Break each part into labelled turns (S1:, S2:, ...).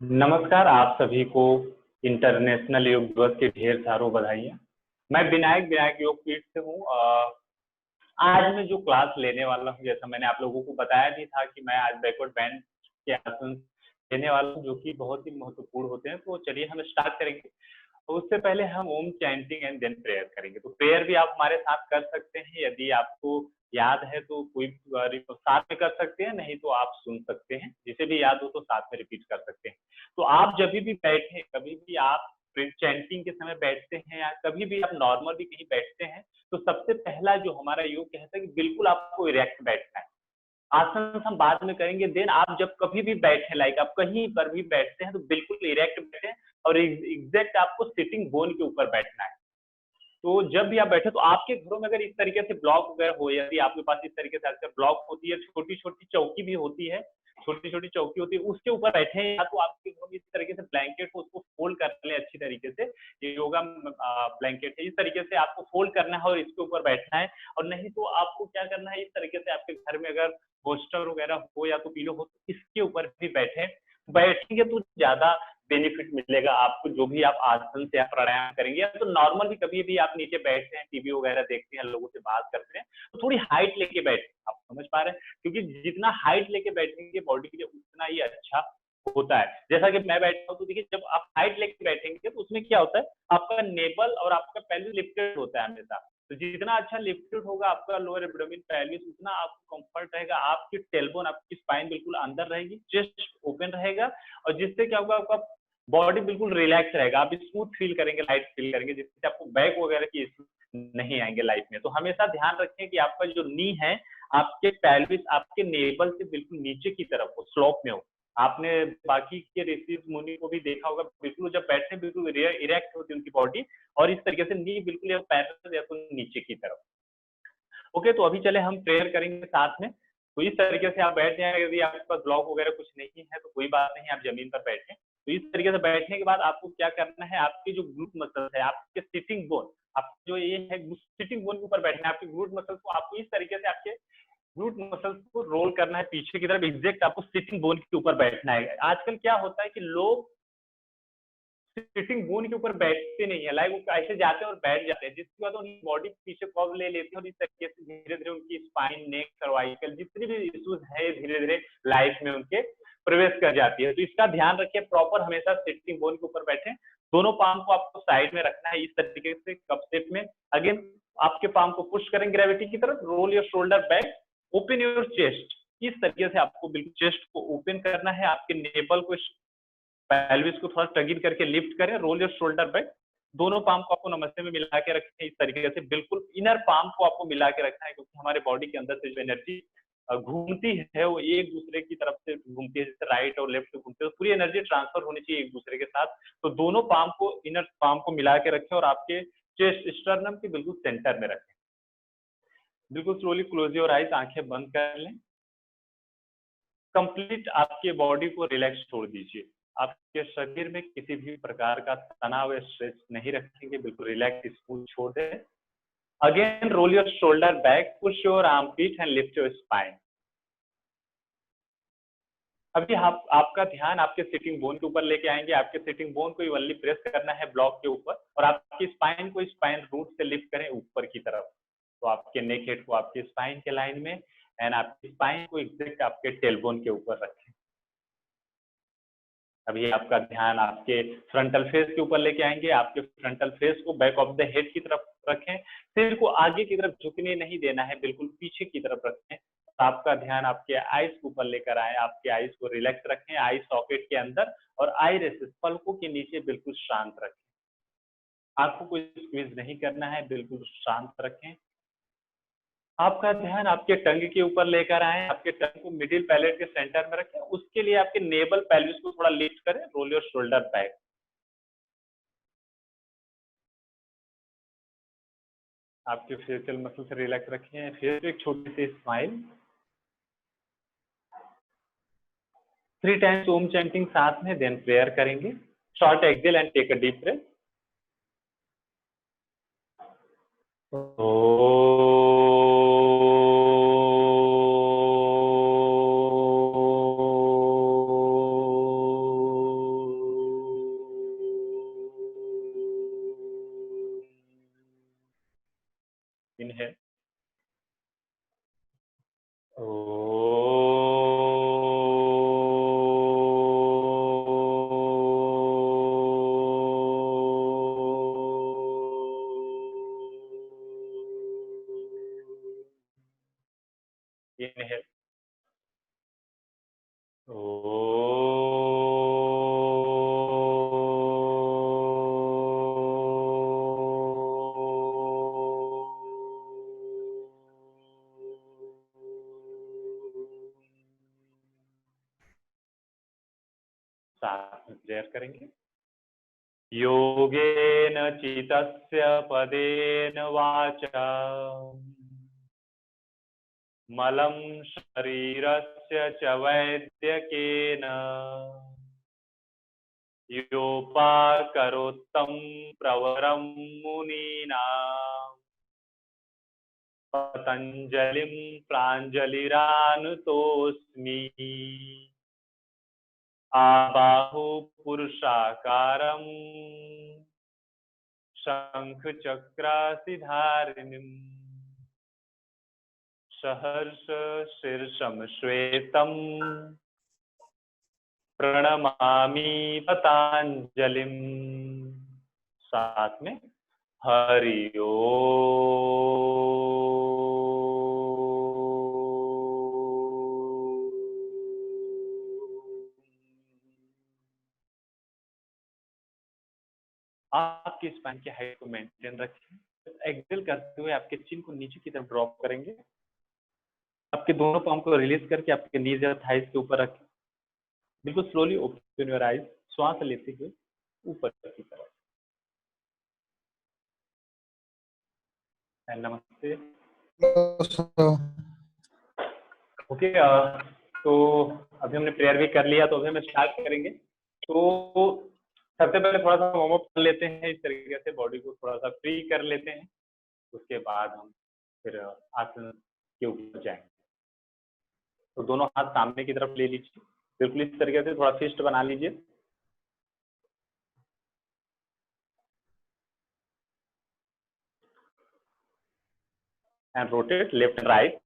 S1: नमस्कार, आप सभी को इंटरनेशनल योग दिवस की ढेर सारों बधाइयाँ। मैं विनायक योग पीठ से हूँ। आज मैं जो क्लास लेने वाला हूँ, जैसा मैंने आप लोगों को बताया भी था कि मैं आज बैकवर्ड बैंड के आसन लेने वाला हूँ, जो कि बहुत ही महत्वपूर्ण होते हैं। तो चलिए हम स्टार्ट करेंगे। तो उससे पहले हम ओम चैंटिंग एंड देन प्रेयर करेंगे। तो प्रेयर भी आप हमारे साथ कर सकते हैं, यदि आपको याद है तो कोई साथ में कर सकते हैं, नहीं तो आप सुन सकते हैं। जिसे भी याद हो तो साथ में रिपीट कर सकते हैं। तो आप जब भी बैठे, कभी भी आप चैंटिंग के समय बैठते हैं या कभी भी आप नॉर्मल भी कहीं बैठते हैं, तो सबसे पहला जो हमारा योग कहता है कि बिल्कुल आपको इरेक्ट बैठना है। आसन हम बाद में करेंगे। देन आप जब कभी भी बैठे, लाइक आप कहीं पर भी बैठते हैं, तो बिल्कुल इरेक्ट बैठे और एग्जैक्ट आपको सिटिंग बोन के ऊपर बैठना है। तो जब भी आप बैठे, तो आपके घरों में अगर इस तरीके से ब्लॉक वगैरह हो, यदि आपके पास इस तरीके से अक्सर ब्लॉक होती है, छोटी छोटी चौकी भी होती है, छोटी छोटी चौकी होती है, उसके ऊपर बैठे हैं, या तो आपके घरों में इस तरीके से ब्लैंकेट हो, उसको फोल्ड कर ले अच्छी तरीके से। ये योगा ब्लैंकेट है, इस तरीके से आपको फोल्ड करना है और इसके ऊपर बैठना है। और नहीं तो आपको क्या करना है, इस तरीके से आपके घर में अगर पोस्टर वगैरह हो या तो पिलो हो, तो इसके ऊपर भी बैठेंगे तो ज्यादा बेनिफिट मिलेगा आपको। जो भी आप आसन से आप प्राणायाम करेंगे, या तो नॉर्मल भी कभी भी आप नीचे बैठते हैं, टीवी वगैरह देखते हैं, लोगों से बात करते हैं, तो थोड़ी हाइट लेके बैठे। आप समझ पा रहे हैं? क्योंकि जितना हाइट लेके बैठेंगे बॉडी के लिए, उतना ही अच्छा होता है। जैसा कि मैं बैठता हूँ, तो देखिए जब आप हाइट लेके बैठेंगे तो उसमें क्या होता है, आपका नेबल और आपका पेल्विस लिफ्टेड होता है हमेशा। तो जितना अच्छा लिफ्टेड होगा आपका लोअर एब्डोमेन पेल्विस, उतना आपको कंफर्ट रहेगा। आपकी टेलबोन, आपकी स्पाइन बिल्कुल अंदर रहेगी, चेस्ट ओपन रहेगा, और जिससे क्या होगा, आपका बॉडी बिल्कुल रिलैक्स रहेगा। आप स्मूथ फील करेंगे, लाइट फील करेंगे, जिससे आपको बैक वगैरह की इश्यू नहीं आएंगे लाइफ में। तो हमेशा ध्यान रखें कि आपका जो नी है, आपके पेल्विस आपके नेबल से बिल्कुल नीचे की तरफ हो, स्लोप में हो। आपने बाकी के ऋषि मुनि को भी देखा होगा, बिल्कुल जब बैठते हैं बिल्कुल इरेक्ट होती है उनकी बॉडी, और इस तरीके से नी बिल्कुल या पैरल या तो नीचे की तरफ। ओके, तो अभी चले हम प्रेयर करेंगे साथ में। तो इस तरीके से आप बैठ जाए। यदि आपके पास ब्लॉक वगैरह कुछ नहीं है तो कोई बात नहीं, आप जमीन पर बैठे। तो इस तरीके से बैठने के बाद आपको क्या करना है, आपकी जो ग्लूट मसल है, आपके सिटिंग बोन, आप जो ये है सिटिंग बोन के ऊपर बैठना है। आपके ग्लूट मसल को आपको इस तरीके से आपके ग्लूट मसल्स को रोल करना है पीछे की तरफ, एग्जैक्ट आपको सिटिंग बोन के ऊपर बैठना है। आजकल क्या होता है कि लोग सिटिंग बोन के ऊपर बैठते नहीं है, लाइक वो ऐसे जाते हैं और बैठ जाते हैं, जिसके बाद उनकी बॉडी पीछे कॉब ले लेती है, और इस तरीके से धीरे धीरे उनकी स्पाइन, नेक, सर्वाइकल जितनी भी इश्यूज है धीरे धीरे लाइफ में उनके प्रवेश कर जाती है। तो इसका ध्यान रखिए, प्रॉपर हमेशा सिटिंग बोन के ऊपर बैठे। दोनों पाम को आपको साइड में रखना है, इस तरीके से कप शेप में। अगेन आपके पाम को पुश करें ग्रेविटी की तरफ, roll your shoulder back, open your chest. इस तरीके से आपको बिल्कुल चेस्ट को ओपन करना है, आपके नेबल को, पेल्विस को थोड़ा टगिन करके लिफ्ट करें, रोल योर शोल्डर बैक। दोनों पाम को आपको नमस्ते में मिला के रखें, इस तरीके से बिल्कुल इनर पाम को आपको मिला के रखना है, क्योंकि हमारे बॉडी के अंदर से जो एनर्जी घूमती है वो एक दूसरे की तरफ से घूमती है, जैसे राइट और लेफ्ट घूमते हैं, तो पूरी एनर्जी ट्रांसफर होनी चाहिए एक दूसरे के साथ। तो दोनों पाम को, इनर पाम को मिला के रखें और आपके चेस्ट स्टर्नम के बिल्कुल सेंटर में रखें। बिल्कुल स्लोली क्लोज योर आइज, आंखें बंद कर लें। कंप्लीट आपके बॉडी को रिलैक्स छोड़ दीजिए। आपके शरीर में किसी भी प्रकार का तनाव या स्ट्रेस नहीं रखेंगे, बिल्कुल रिलैक्स स्मूथ छोड़ दें। Again roll your shoulder back, push your armpit and lift your spine. अभी आपका ध्यान आपके सिटिंग बोन के ऊपर लेके आएंगे। आपके सिटिंग बोन को इवनली प्रेस करना है ब्लॉक के ऊपर, और आपकी स्पाइन को स्पाइन रूट से लिफ्ट करें ऊपर की तरफ। तो आपके नेक हेड को आपके स्पाइन के लाइन में, एंड आपकी स्पाइन को एग्जैक्ट आपके टेलबोन के ऊपर रखें। अभी आपका ध्यान आपके फ्रंटल फेस के ऊपर लेके आएंगे। आपके फ्रंटल फेस को बैक ऑफ द हेड की तरफ रखें। सिर को आगे की तरफ झुकने नहीं देना है, बिल्कुल पीछे की तरफ रखें। आपका ध्यान आपके आईज के ऊपर लेकर आए। आपके आईज को रिलैक्स रखें, आई सॉकेट के अंदर, और आई रेसेस पलकों के नीचे बिल्कुल शांत रखें। आंखों को स्क्वीज नहीं करना है, बिल्कुल शांत रखें। आपका ध्यान आपके टंग के ऊपर लेकर आए। आपके टंग को मिडिल पैलेट के सेंटर में रखें। उसके लिए आपके नेबल पेल्विस को थोड़ा लिफ्ट करें, रोल योर शोल्डर बैक। आपके फेशियल मसल से रिलैक्स रखें। फिर एक छोटी सी स्माइल। 3 टाइम्स ओम चैंटिंग साथ में, देन प्रेयर करेंगे। Short exhale and take a deep breath. Inhale, inhale, साथ में प्रेयर करेंगे। योगेन चितस्य पदेन वाचा मलं शरीरस्य च वैद्यकेन योपाकरोत्तं प्रवरं मुनीनां पतञ्जलिं प्राञ्जलिरानुतोऽस्मि। आबाहु पुरुषाकारं शङ्खचक्रासिधारिणीं सहर्ष शीर्षं श्वेतं प्रणमामि पतञ्जलिं। साथ में हरि ओम। आपकी स्पाइन की हाइट को मेंटेन रखें। एक्सेल करते हुए आपके चिन को नीचे की तरफ ड्रॉप करेंगे। आपके दोनों पाम को रिलीज करके आपके नीज या थाइस के ऊपर रखें। बिल्कुल स्लोली ओपन योर आइज, श्वास लेते हुए ऊपर की तरफ। नमस्ते। ओके, तो अभी हमने प्रेयर भी कर लिया, तो अभी हम स्टार्ट करेंगे। तो सबसे पहले थोड़ा सा वार्म अप कर लेते हैं, इस तरीके से बॉडी को थोड़ा सा फ्री कर लेते हैं। उसके बाद हम फिर आसन के ऊपर जाएंगे। तो दोनों हाथ सामने की तरफ ले लीजिए, बिल्कुल इस तरीके से थोड़ा फिस्ट बना लीजिए। And rotate left and right.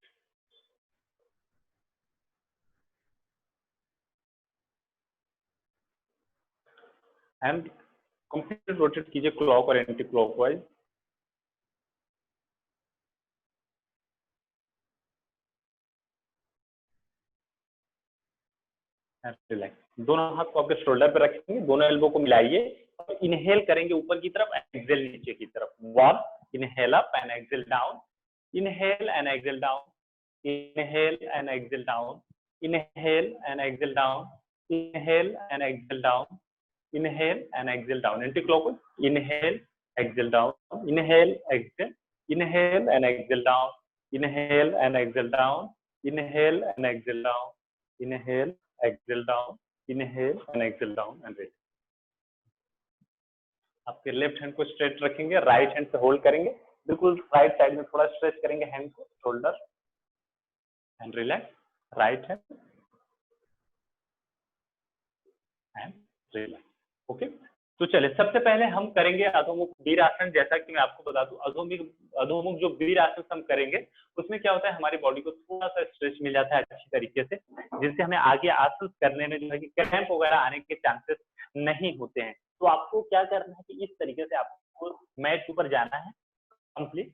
S1: And complete rotate कीजिए क्लॉक और एंटी क्लॉकवाइज। रिलैक्स। दोनों हाथ को आपके शोल्डर पे रखेंगे, दोनों एल्बो को मिलाइए और इनहेल करेंगे ऊपर की तरफ, एक्सेल नीचे की तरफ। 1, inhale up and exhale down, inhale and exhale down, inhale and exhale down, inhale and exhale down, inhale and exhale down, inhale and exhale down. Anti clockwise, inhale exhale down, inhale exhale, inhale and exhale down, inhale and exhale down, inhale and exhale down, inhale exhale down, inhale and exhale down and rest. आपके left hand को straight रखेंगे, right hand से hold करेंगे, बिल्कुल right side में थोड़ा stretch करेंगे hand को, shoulder and relax, right hand and relax. Okay, तो चलिए सबसे पहले हम करेंगे अधोमुख वीरासन। जैसा कि मैं आपको बता दूं, अधोमुख जो वीरासन हम करेंगे उसमें क्या होता है, हमारी बॉडी को थोड़ा सा स्ट्रेच मिल जाता है अच्छी तरीके से, जिससे हमें आगे आसन करने में जो है कि क्रैम्प वगैरह आने के चांसेस नहीं होते हैं। तो आपको क्या करना है कि इस तरीके से आपको मैट के ऊपर जाना है कंप्लीट।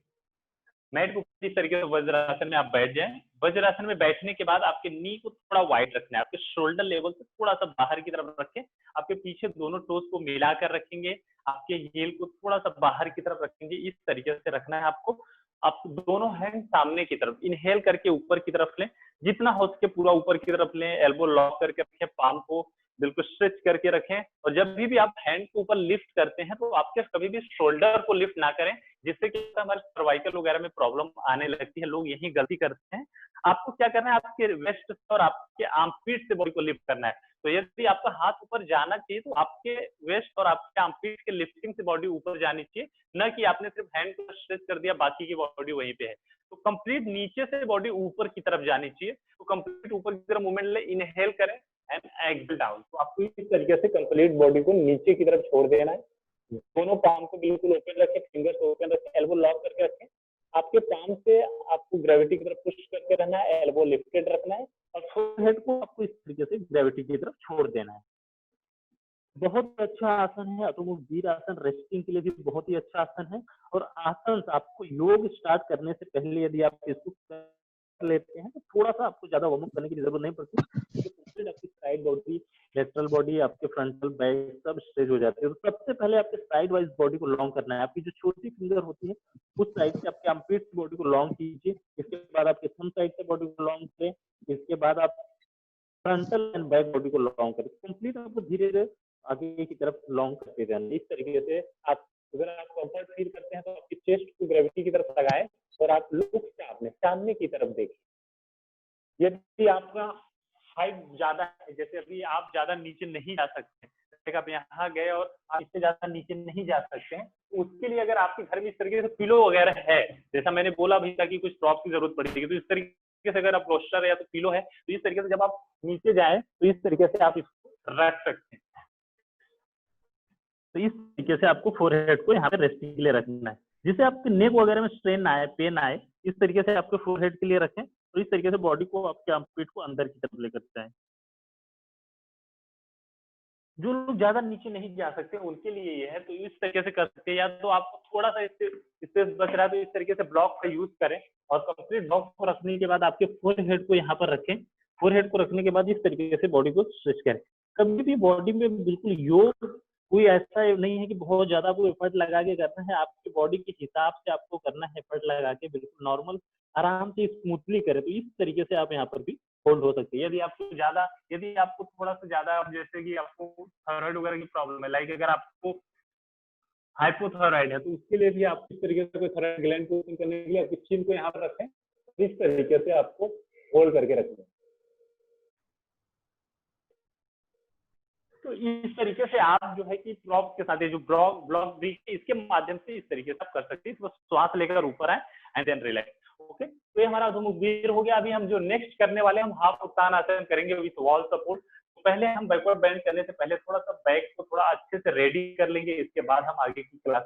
S1: मैट को इस तरीके से वज्रासन में आप बैठ जाएं। वज्रासन में बैठने के बाद आपके नी को थोड़ा वाइड रखना है, आपके शोल्डर लेवल से थोड़ा सा बाहर की तरफ रखें। आपके पीछे दोनों टोस को मिलाकर रखेंगे, आपके हील को थोड़ा सा बाहर की तरफ रखेंगे, इस तरीके से रखना है आपको। आप दोनों हैंड सामने की तरफ इनहेल करके ऊपर की तरफ लें, जितना हो सके पूरा ऊपर की तरफ लें। एल्बो लॉक करके रखें, पाम को बिल्कुल स्ट्रेच करके रखें। और जब भी आप हैंड को ऊपर लिफ्ट करते हैं तो आपके कभी भी शोल्डर को लिफ्ट ना करें, जिससे कि हमारे सर्वाइकल वगैरह में प्रॉब्लम आने लगती है। लोग यही गलती करते हैं। आपको क्या करना है, आपके वेस्ट और आपके आर्मपीट से बॉडी को लिफ्ट करना है। तो यदि आपका हाथ ऊपर जाना चाहिए तो आपके वेस्ट और आपके आर्मपीट के लिफ्टिंग से बॉडी ऊपर जानी चाहिए, न कि आपने सिर्फ हैंड को स्ट्रेच कर दिया, बाकी की बॉडी वहीं पे है। तो कंप्लीट नीचे से बॉडी ऊपर की तरफ जानी चाहिए। तो कंप्लीट ऊपर की तरफ मूवमेंट ले, इनहेल करें एंड एक्सेल डाउन। तो आपको इस तरीके से कंप्लीट बॉडी को नीचे की तरफ छोड़ देना है। दोनों पाम को बिल्कुल ओपन रखें, फिंगर्स ओपन रखें, एल्बो लॉक करके रखें। आप आपके पाम से आपको ग्रेविटी की तरफ पुश करके रहना है, एल्बो लिफ्टेड रखना है और फोरहेड को आपको इस तरीके से ग्रेविटी की तरफ छोड़ देना है। बहुत अच्छा आसन है अधोमुख वीर आसन, रेस्टिंग के लिए भी बहुत ही अच्छा आसन है। और आसन आपको योग स्टार्ट करने से पहले यदि आप इसको कर लेते हैं तो थोड़ा सा आपको ज्यादा वार्म अप करने की जरूरत नहीं पड़ती, क्योंकि आपकी साइड बॉडी, लेटरल बॉडी, आपके फ्रंटल बैक सब स्ट्रेच हो जाते हैं। तो सबसे पहले आपके साइड वाइज बॉडी को लॉन्ग करना है। आपकी जो छोटी फिंगर होती है उस साइड से आपके आर्मपिट बॉडी को लॉन्ग कीजिए, इसके बाद आपके थंब साइड से बॉडी को लॉन्ग करें, इसके बाद आप फ्रंटल एंड बैक बॉडी को लॉन्ग करें। कंप्लीट आपको धीरे धीरे आगे की तरफ लॉन्ग करते रहना। इस तरीके से आप, अगर आप कंफर्ट फील करते हैं तो आपकी चेस्ट को ग्रेविटी की तरफ लगाएं और आप लुक सामने की तरफ देखें। यदि आपका हाइट ज्यादा है, जैसे अभी आप ज्यादा नीचे नहीं जा सकते, जैसे आप यहाँ गए और आप इससे ज्यादा नीचे नहीं जा सकते हैं, तो उसके लिए अगर आपके घर में इस तरीके से पिलो वगैरह है, जैसा मैंने बोला भी था कि कुछ प्रॉप की जरूरत पड़ेगी, तो इस तरीके से अगर आप पोस्टर या तो पिलो है तो इस तरीके से जब आप नीचे जाए तो इस तरीके से आप इसको रख सकते हैं। तो इस तरीके से आपको फोरहेड को यहाँ पे रेस्टिंग के लिए रखना है, जिससे आपके नेक वगैरह में स्ट्रेन ना आए, पेन आए। इस तरीके से आपके फोरहेड के लिए रखें तो इस तरीके से बॉडी को, आपके आर्मपिट को अंदर की तरफ लेकर जाएं। जो लोग ज्यादा नीचे नहीं जा सकते उनके लिए ये है, तो इस तरीके से कर सकते हैं। या तो आपको थोड़ा सा स्पेस बच रहा है तो इस तरीके से ब्लॉक का यूज करें और कंप्लीट ब्लॉक को रखने के बाद आपके फोरहेड को यहाँ पर रखें। फोरहेड को रखने के बाद इस तरीके से बॉडी को स्ट्रेच करें। कभी भी बॉडी में बिल्कुल योग कोई ऐसा नहीं है कि बहुत ज्यादा आपको एफर्ट लगा के करना है, आपकी बॉडी के हिसाब से आपको करना है, एफर्ट लगा के बिल्कुल नॉर्मल आराम से स्मूथली करें। तो इस तरीके से आप यहाँ पर भी होल्ड हो सकती है। यदि आपको थोड़ा सा ज्यादा, जैसे कि आपको थायराइड वगैरह की प्रॉब्लम है, लाइक अगर आपको हाइपोथायराइड है, तो उसके लिए भी आप इस तरीके से कोई थायराइड ग्लैंड को ओपन करने के लिए आपकी चिन को यहाँ पर रखें, इस तरीके से आपको होल्ड करके रखें। तो इस तरीके से आप जो है कि प्रॉप के साथ ये जो ब्लॉक ब्रिज इसके माध्यम से इस तरीके से आप कर सकते हैं। तो श्वास लेकर ऊपर आए एंड देन रिलैक्स। ओके, तो ये हमारा अधोमुख वीर हो गया। अभी हम जो नेक्स्ट करने वाले हम हाफ उत्तान आसन करेंगे विथ वॉल सपोर्ट। तो पहले हम बैकवर्ड बेंड करने से पहले थोड़ा सा बैक को थोड़ा अच्छे से रेडी कर लेंगे, इसके बाद हम आगे की क्लास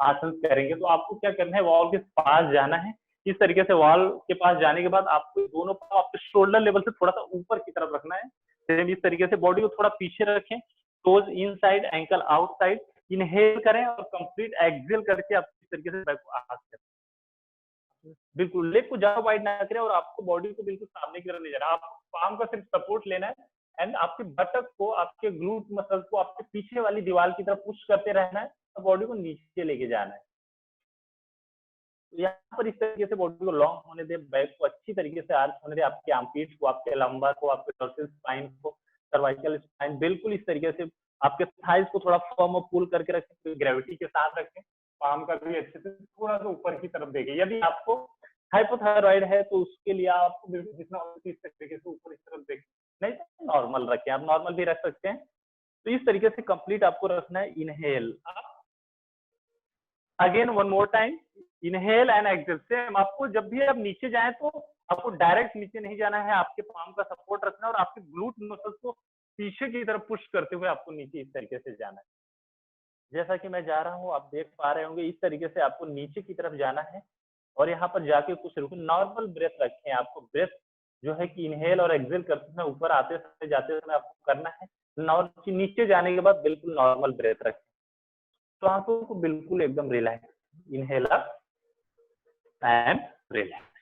S1: आसन करेंगे। तो आपको क्या करना है, वॉल के पास जाना है। इस तरीके से वॉल के पास जाने के बाद आपको दोनों पांव आपके शोल्डर लेवल से थोड़ा सा ऊपर की तरफ रखना है। सेम इस तरीके से बॉडी को थोड़ा पीछे रखें, toes inside ankle outside. Inhale करें और कंप्लीट एक्सहेल करके आप इस तरीके से बैक को आगे करें। बिल्कुल लेग को ज्यादा वाइड ना करें और आपको बॉडी को बिल्कुल सामने की तरफ ले जाना है। आप पाम का सिर्फ सपोर्ट लेना है एंड आपके बटक को, आपके ग्लूट मसल को आपके पीछे वाली दीवार की तरफ पुश करते रहना है और बॉडी को नीचे लेके जाना है। यहाँ पर इस तरीके से बॉडी को लॉन्ग होने दे, बैक को अच्छी तरीके से आर्च होने दे, आपके आर्मपिट को, आपके लंबर को, आपके डॉर्सल स्पाइन को, सर्वाइकल स्पाइन, बिल्कुल इस तरीके से आपके थाइस को थोड़ा फर्म और पुल करके रखें, ग्रेविटी के साथ रखें। पाम का भी अच्छे से थोड़ा सा ऊपर की तरफ देखें। यदि आपको हाइपोथायराइड है तो उसके लिए आपको बिल्कुल जितना हो इस तरीके से ऊपर की तरफ देखें, नहीं तो नॉर्मल रखें, आप नॉर्मल भी रख सकते हैं। तो इस तरीके से कंप्लीट आपको रखना है। Inhale, again one more time, inhale and exhale. Same आपको जब भी आप नीचे जाएं तो आपको डायरेक्ट नीचे नहीं जाना है, आपके पाम का सपोर्ट रखना है और आपके ग्लूट मसल्स को पीछे की तरफ पुश करते हुए आपको नीचे इस तरीके से जाना है। जैसा कि मैं जा रहा हूँ आप देख पा रहे होंगे, इस तरीके से आपको नीचे की तरफ जाना है और यहाँ पर जाके कुछ रुको, नॉर्मल ब्रेथ रखें। आपको ब्रेथ जो है कि इनहेल और एक्सहेल करते समय, ऊपर आते समय जाते समय आपको करना है। नीचे जाने के बाद बिल्कुल नॉर्मल ब्रेथ रखें, तो आंखों को बिल्कुल एकदम relax, inhale up and relax.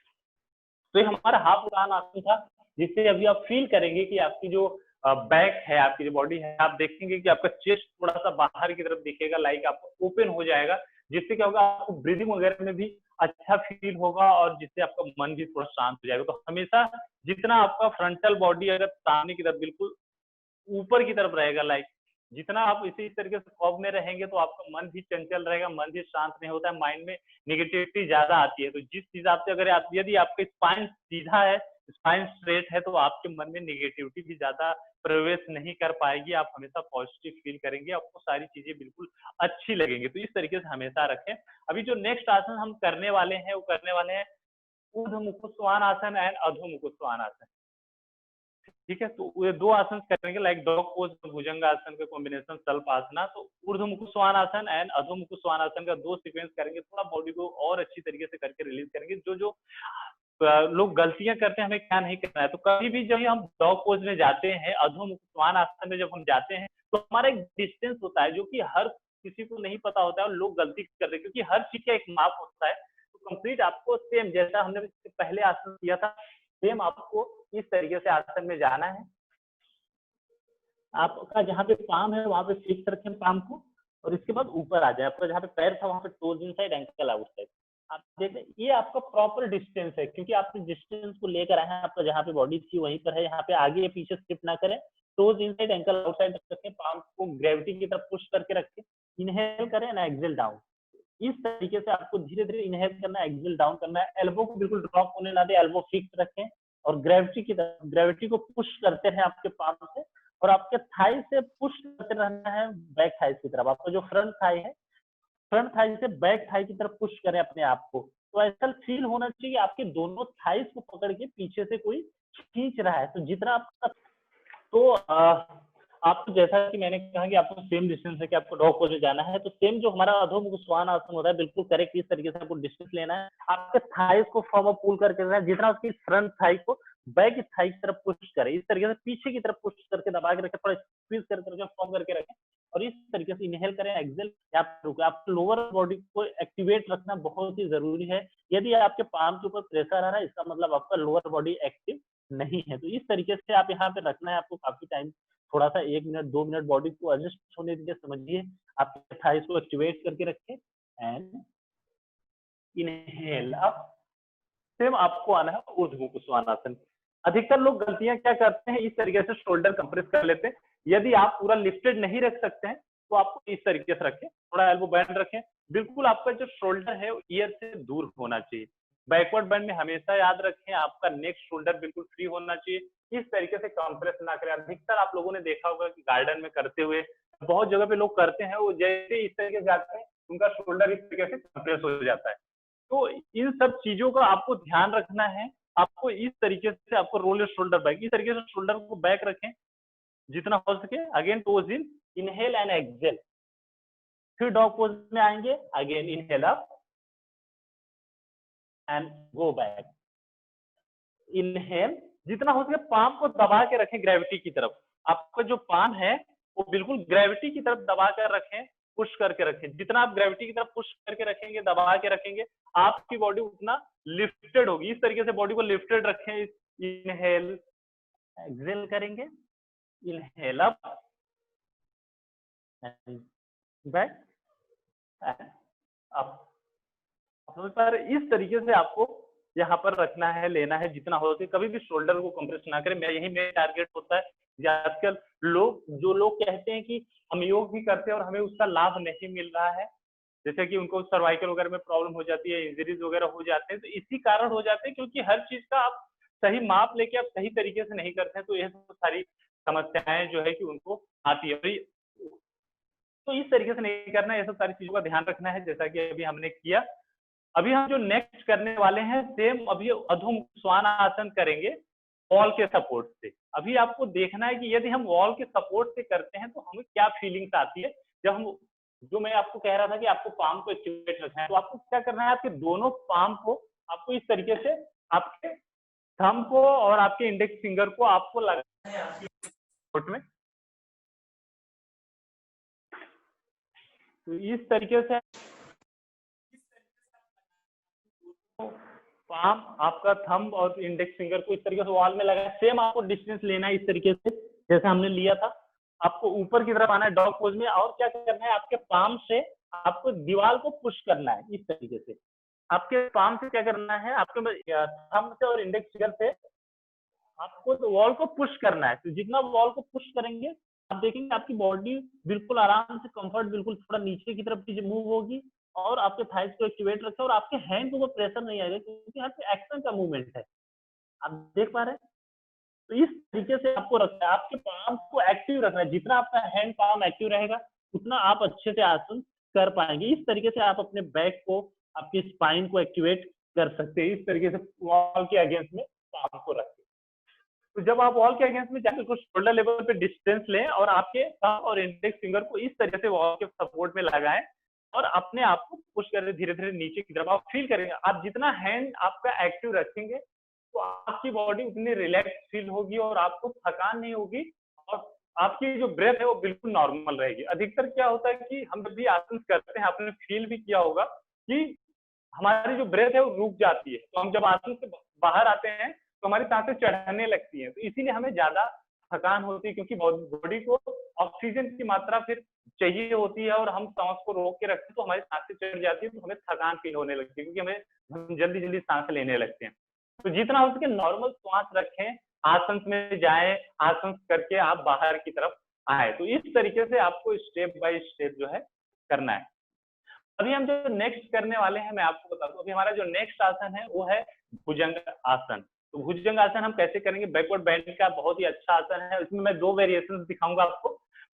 S1: तो ये हमारा हाफ उड़ान आसन था, जिससे अभी आप फील करेंगे कि आपकी जो बैक है, आपकी जो बॉडी है, आप देखेंगे कि आपका चेस्ट थोड़ा सा बाहर की तरफ दिखेगा, लाइक आपको ओपन हो जाएगा, जिससे क्या होगा, आपको ब्रीदिंग वगैरह में भी अच्छा फील होगा और जिससे आपका मन भी थोड़ा शांत हो जाएगा। तो हमेशा जितना आपका फ्रंटल बॉडी अगर सामने की तरफ बिल्कुल ऊपर की तरफ रहेगा, लाइक जितना आप इसी तरीके से खौफ में रहेंगे तो आपका मन भी चंचल रहेगा, मन भी शांत नहीं होता है, माइंड में निगेटिविटी ज्यादा आती है। तो जिस हिसाब से अगर आप, यदि आपका स्पाइन सीधा है, स्पाइन स्ट्रेट है, तो आपके मन में निगेटिविटी भी ज्यादा प्रवेश नहीं कर पाएगी। आप हमेशा पॉजिटिव फील करेंगे, आपको सारी चीजें बिल्कुल अच्छी लगेंगी। तो इस तरीके से हमेशा रखें। अभी जो नेक्स्ट आसन हम करने वाले हैं वो करने वाले हैं ऊर्ध्व मुख स्वान आसन एंड अधो मुख स्वान आसन। ठीक है, तो ये दो आसन करेंगे लाइक डॉग पोज, भुजंगासन का कॉम्बिनेशन, सल्पासना। तो ऊर्ध्वमुख श्वानासन एंड अधोमुख श्वानासन का 2 सीक्वेंस करेंगे, थोड़ा बॉडी को और अच्छी तरीके से करके रिलीज करेंगे। जो जो लोग गलतियां करते हैं, हमें क्या नहीं करना है। तो कभी भी जब हम डॉग पोज में जाते हैं, अधोमुख श्वानासन में जब हम जाते हैं, तो हमारा एक डिस्टेंस होता है जो कि हर किसी को नहीं पता होता है, और लोग गलती कर रहे हैं, क्योंकि हर चीज का एक माप होता है। तो कंप्लीट आपको सेम जैसा हमने पहले आसन किया था, सेम आपको इस तरीके से आसन में जाना है। आपका जहाँ पे पाम है वहां पे फिक्स रखें पाम को, और इसके बाद ऊपर आ जाए। आपका जहाँ पे पैर था वहां पे टोज इनसाइड, एंकल आउटसाइड। आप देख रहे ये आपका प्रॉपर डिस्टेंस है, क्योंकि आपने डिस्टेंस को लेकर आए हैं। आपका जहाँ पे बॉडी थी वहीं पर है, यहाँ पे आगे या पीछे शिफ्ट ना करें। टोज इनसाइड, एंकल आउटसाइड रखें, पाम को ग्रेविटी की तरफ पुश करके रखें। इनहेल करें ना, एक्सेल डाउन। इस तरीके से आपको धीरे धीरे इनहेल करना है, एक्सेल डाउन करना है। एल्बो को बिल्कुल ड्रॉप होने ना दे, एल्बो फिक्स रखें, और ग्रेविटी की तरफ, ग्रेविटी को पुश करते हैं आपके पाम से, और आपके थाई से पुश करते रहना है बैक थाई की तरफ। आपका जो फ्रंट थाई है, फ्रंट थाई से बैक थाई की तरफ पुश करें अपने आप को। तो ऐसा फील होना चाहिए आपके दोनों थाइस को पकड़ के पीछे से कोई खींच रहा है। तो जितना आपका, तो आपको जैसा कि मैंने कहा कि आपको सेम डिस्टेंस है कि आपको डॉग पोज में जाना है, तो सेम जो हमारा अधोमुख श्वानासन होता है, बिल्कुल करेक्ट इस तरीके से आपको डिस्टेंस लेना है। आपके थाइस को फॉर्म अप पुल करके रखना है, जितना उसकी फ्रंट थाई को बैक थाई की तरफ पुश करें, इस तरीके से पीछे की तरफ पुश करके दबा के रखें, थोड़ा स्क्वीज करके फॉर्म करके रखें, और इस तरीके से इनहेल करें, एक्सेल। आप रुके, आप लोअर बॉडी को एक्टिवेट रखना बहुत ही जरूरी है। यदि आपके पाम के ऊपर प्रेशर आ रहा है, इसका मतलब आपका लोअर बॉडी एक्टिव नहीं है। तो इस तरीके से आप यहाँ पे रखना है आपको काफी टाइम, थोड़ा सा 1 मिनट 2 मिनट बॉडी को एडजस्ट होने दीजिए। समझिए, आपके थाइस को एक्टिवेट करके रखें एंड इनहेल अप। सेम आपको आना है ऊर्ध्वमुख श्वानासन। अधिकतर लोग गलतियां क्या करते हैं, इस तरीके से शोल्डर कंप्रेस कर लेते हैं। यदि आप पूरा लिफ्टेड नहीं रख सकते हैं, तो आपको इस तरीके से रखें, थोड़ा एल्बो बैंड रखें। बिल्कुल आपका जो शोल्डर है ईयर से दूर होना चाहिए। बैकवर्ड बैंड में हमेशा याद रखें, आपका नेक शोल्डर बिल्कुल फ्री होना चाहिए। इस तरीके से कंप्रेस ना करें। अधिकतर आप लोगों ने देखा होगा कि गार्डन में करते हुए, बहुत जगह पे लोग करते हैं, वो जैसे इस तरीके से जाते हैं, उनका शोल्डर इस तरीके से कंप्रेस हो जाता है। तो इन सब चीजों का आपको ध्यान रखना है। आपको इस तरीके से आपको रोल योर शोल्डर बैक, इस तरीके से शोल्डर को बैक रखें जितना हो सके। Again toes in, inhale and exhale. फिर डॉग पोज में आएंगे, again inhale up and go back. Inhale, जितना हो सके पाम को दबा के रखें ग्रेविटी की तरफ। आपका जो पाम है वो बिल्कुल ग्रेविटी की तरफ दबा कर रखें, पुश करके रखें। जितना आप ग्रेविटी की तरफ पुश करके रखेंगे, दबा के रखेंगे, आपकी बॉडी उतना लिफ्टेड होगी। इस तरीके से बॉडी को लिफ्टेड रखें। इनहेल, एक्सेल करेंगे, inhale up and back up. पर इस तरीके से आपको यहाँ पर रखना है, लेना है जितना हो सके। कभी भी शोल्डर को कंप्रेस ना करें। यही मेरा टारगेट होता है। आजकल जो लोग कहते हैं कि हम योग भी करते हैं और हमें उसका लाभ नहीं मिल रहा है, जैसे कि उनको सर्वाइकल वगैरह में प्रॉब्लम हो जाती है, इंजरीज वगैरह हो जाते हैं, तो इसी कारण हो जाते हैं क्योंकि हर चीज का आप सही माप लेके आप सही तरीके से नहीं करते हैं। तो ये सारी समस्याएं जो है कि उनको आती है। तो इस तरीके से नहीं करना है, ये सब सारी चीजों का ध्यान रखना है, जैसा कि अभी हमने किया। अभी हम जो नेक्स्ट करने वाले हैं, सेम अभी अधोमुख श्वानासन करेंगे वॉल के सपोर्ट से। अभी आपको देखना है कि यदि हम वॉल के सपोर्ट से करते हैं तो हमें क्या फीलिंग्स आती है। जब हम, जो मैं आपको कह रहा था कि आपको पाम को एक्टिवेट रखना है, तो आपको क्या करना है, आपके दोनों पाम को आपको इस तरीके से आपके थंब को और आपके इंडेक्स फिंगर को आपको लगाना है आपके सपोर्ट में। तो इस तरीके से पाम, आपका थंब और इंडेक्स फिंगर को इस तरीके से वॉल में लगाए। सेम आपको डिस्टेंस लेना है इस तरीके से जैसे हमने लिया था। आपको ऊपर की तरफ आना है डॉग पोज में, और क्या करना है, आपके पाम से आपको दीवार को पुश करना है इस तरीके से। आपके पाम से क्या करना है, आपके थंब से और इंडेक्स फिंगर से आपको तो वॉल को पुश करना है। तो जितना वॉल को पुश करेंगे, आप देखेंगे आपकी बॉडी बिल्कुल आराम से, कंफर्ट बिल्कुल थोड़ा नीचे की तरफ मूव होगी, और आपके थाइस को एक्टिवेट रखें, और आपके हैंड को वो प्रेशर नहीं आएगा क्योंकि यहाँ पे एक्शन का मूवमेंट है। आप देख पा रहे हैं। तो इस तरीके से आपको रखना है, आपके पाम को एक्टिव रखना है। जितना आपका हैंड पाम एक्टिव रहेगा, उतना आप अच्छे से आसन कर पाएंगे। इस तरीके से आप अपने बैक को, आपकी स्पाइन को एक्टिवेट कर सकते हैं। इस तरीके से वॉल के अगेंस्ट में पाम को रखें। तो जब आप वॉल के अगेंस्ट में जाकर उसको शोल्डर लेवल पे डिस्टेंस लें और आपके थंब और इंडेक्स फिंगर को इस तरह से वॉल के सपोर्ट में लगाएं और अपने आप को पुश करें धीरे धीरे नीचे की तरफ। आप फील करेंगे, आप जितना हैंड आपका एक्टिव रखेंगे तो आपकी बॉडी उतनी रिलैक्स फील होगी और आपको थकान नहीं होगी और आपकी जो ब्रेथ है वो बिल्कुल नॉर्मल रहेगी। अधिकतर क्या होता है कि हम जब भी आसन करते हैं, आपने फील भी किया होगा कि हमारी जो ब्रेथ है वो रुक जाती है, तो हम जब आसन से बाहर आते हैं तो हमारी सांसें चढ़ने लगती हैं, तो इसीलिए हमें ज्यादा थकान होती है क्योंकि बॉडी को ऑक्सीजन की मात्रा फिर चाहिए होती है और हम सांस को रोक के रखते हैं तो हमारी सांसें चढ़ जाती है, तो हमें थकान फील होने लगती है क्योंकि हमें जल्दी जल्दी सांस लेने लगते हैं। तो जितना हो सके नॉर्मल श्वास रखें, आसन में जाए, आसन करके आप बाहर की तरफ आए। तो इस तरीके से आपको स्टेप बाय स्टेप जो है करना है। अभी हम जो नेक्स्ट करने वाले हैं मैं आपको बता दूं, अभी हमारा जो नेक्स्ट आसन है वो है भुजंग आसन। तो भुजंग आसन हम कैसे करेंगे, बैकवर्ड बेंड का बहुत ही अच्छा आसन है। इसमें मैं दो वेरिएशन दिखाऊंगा आपको,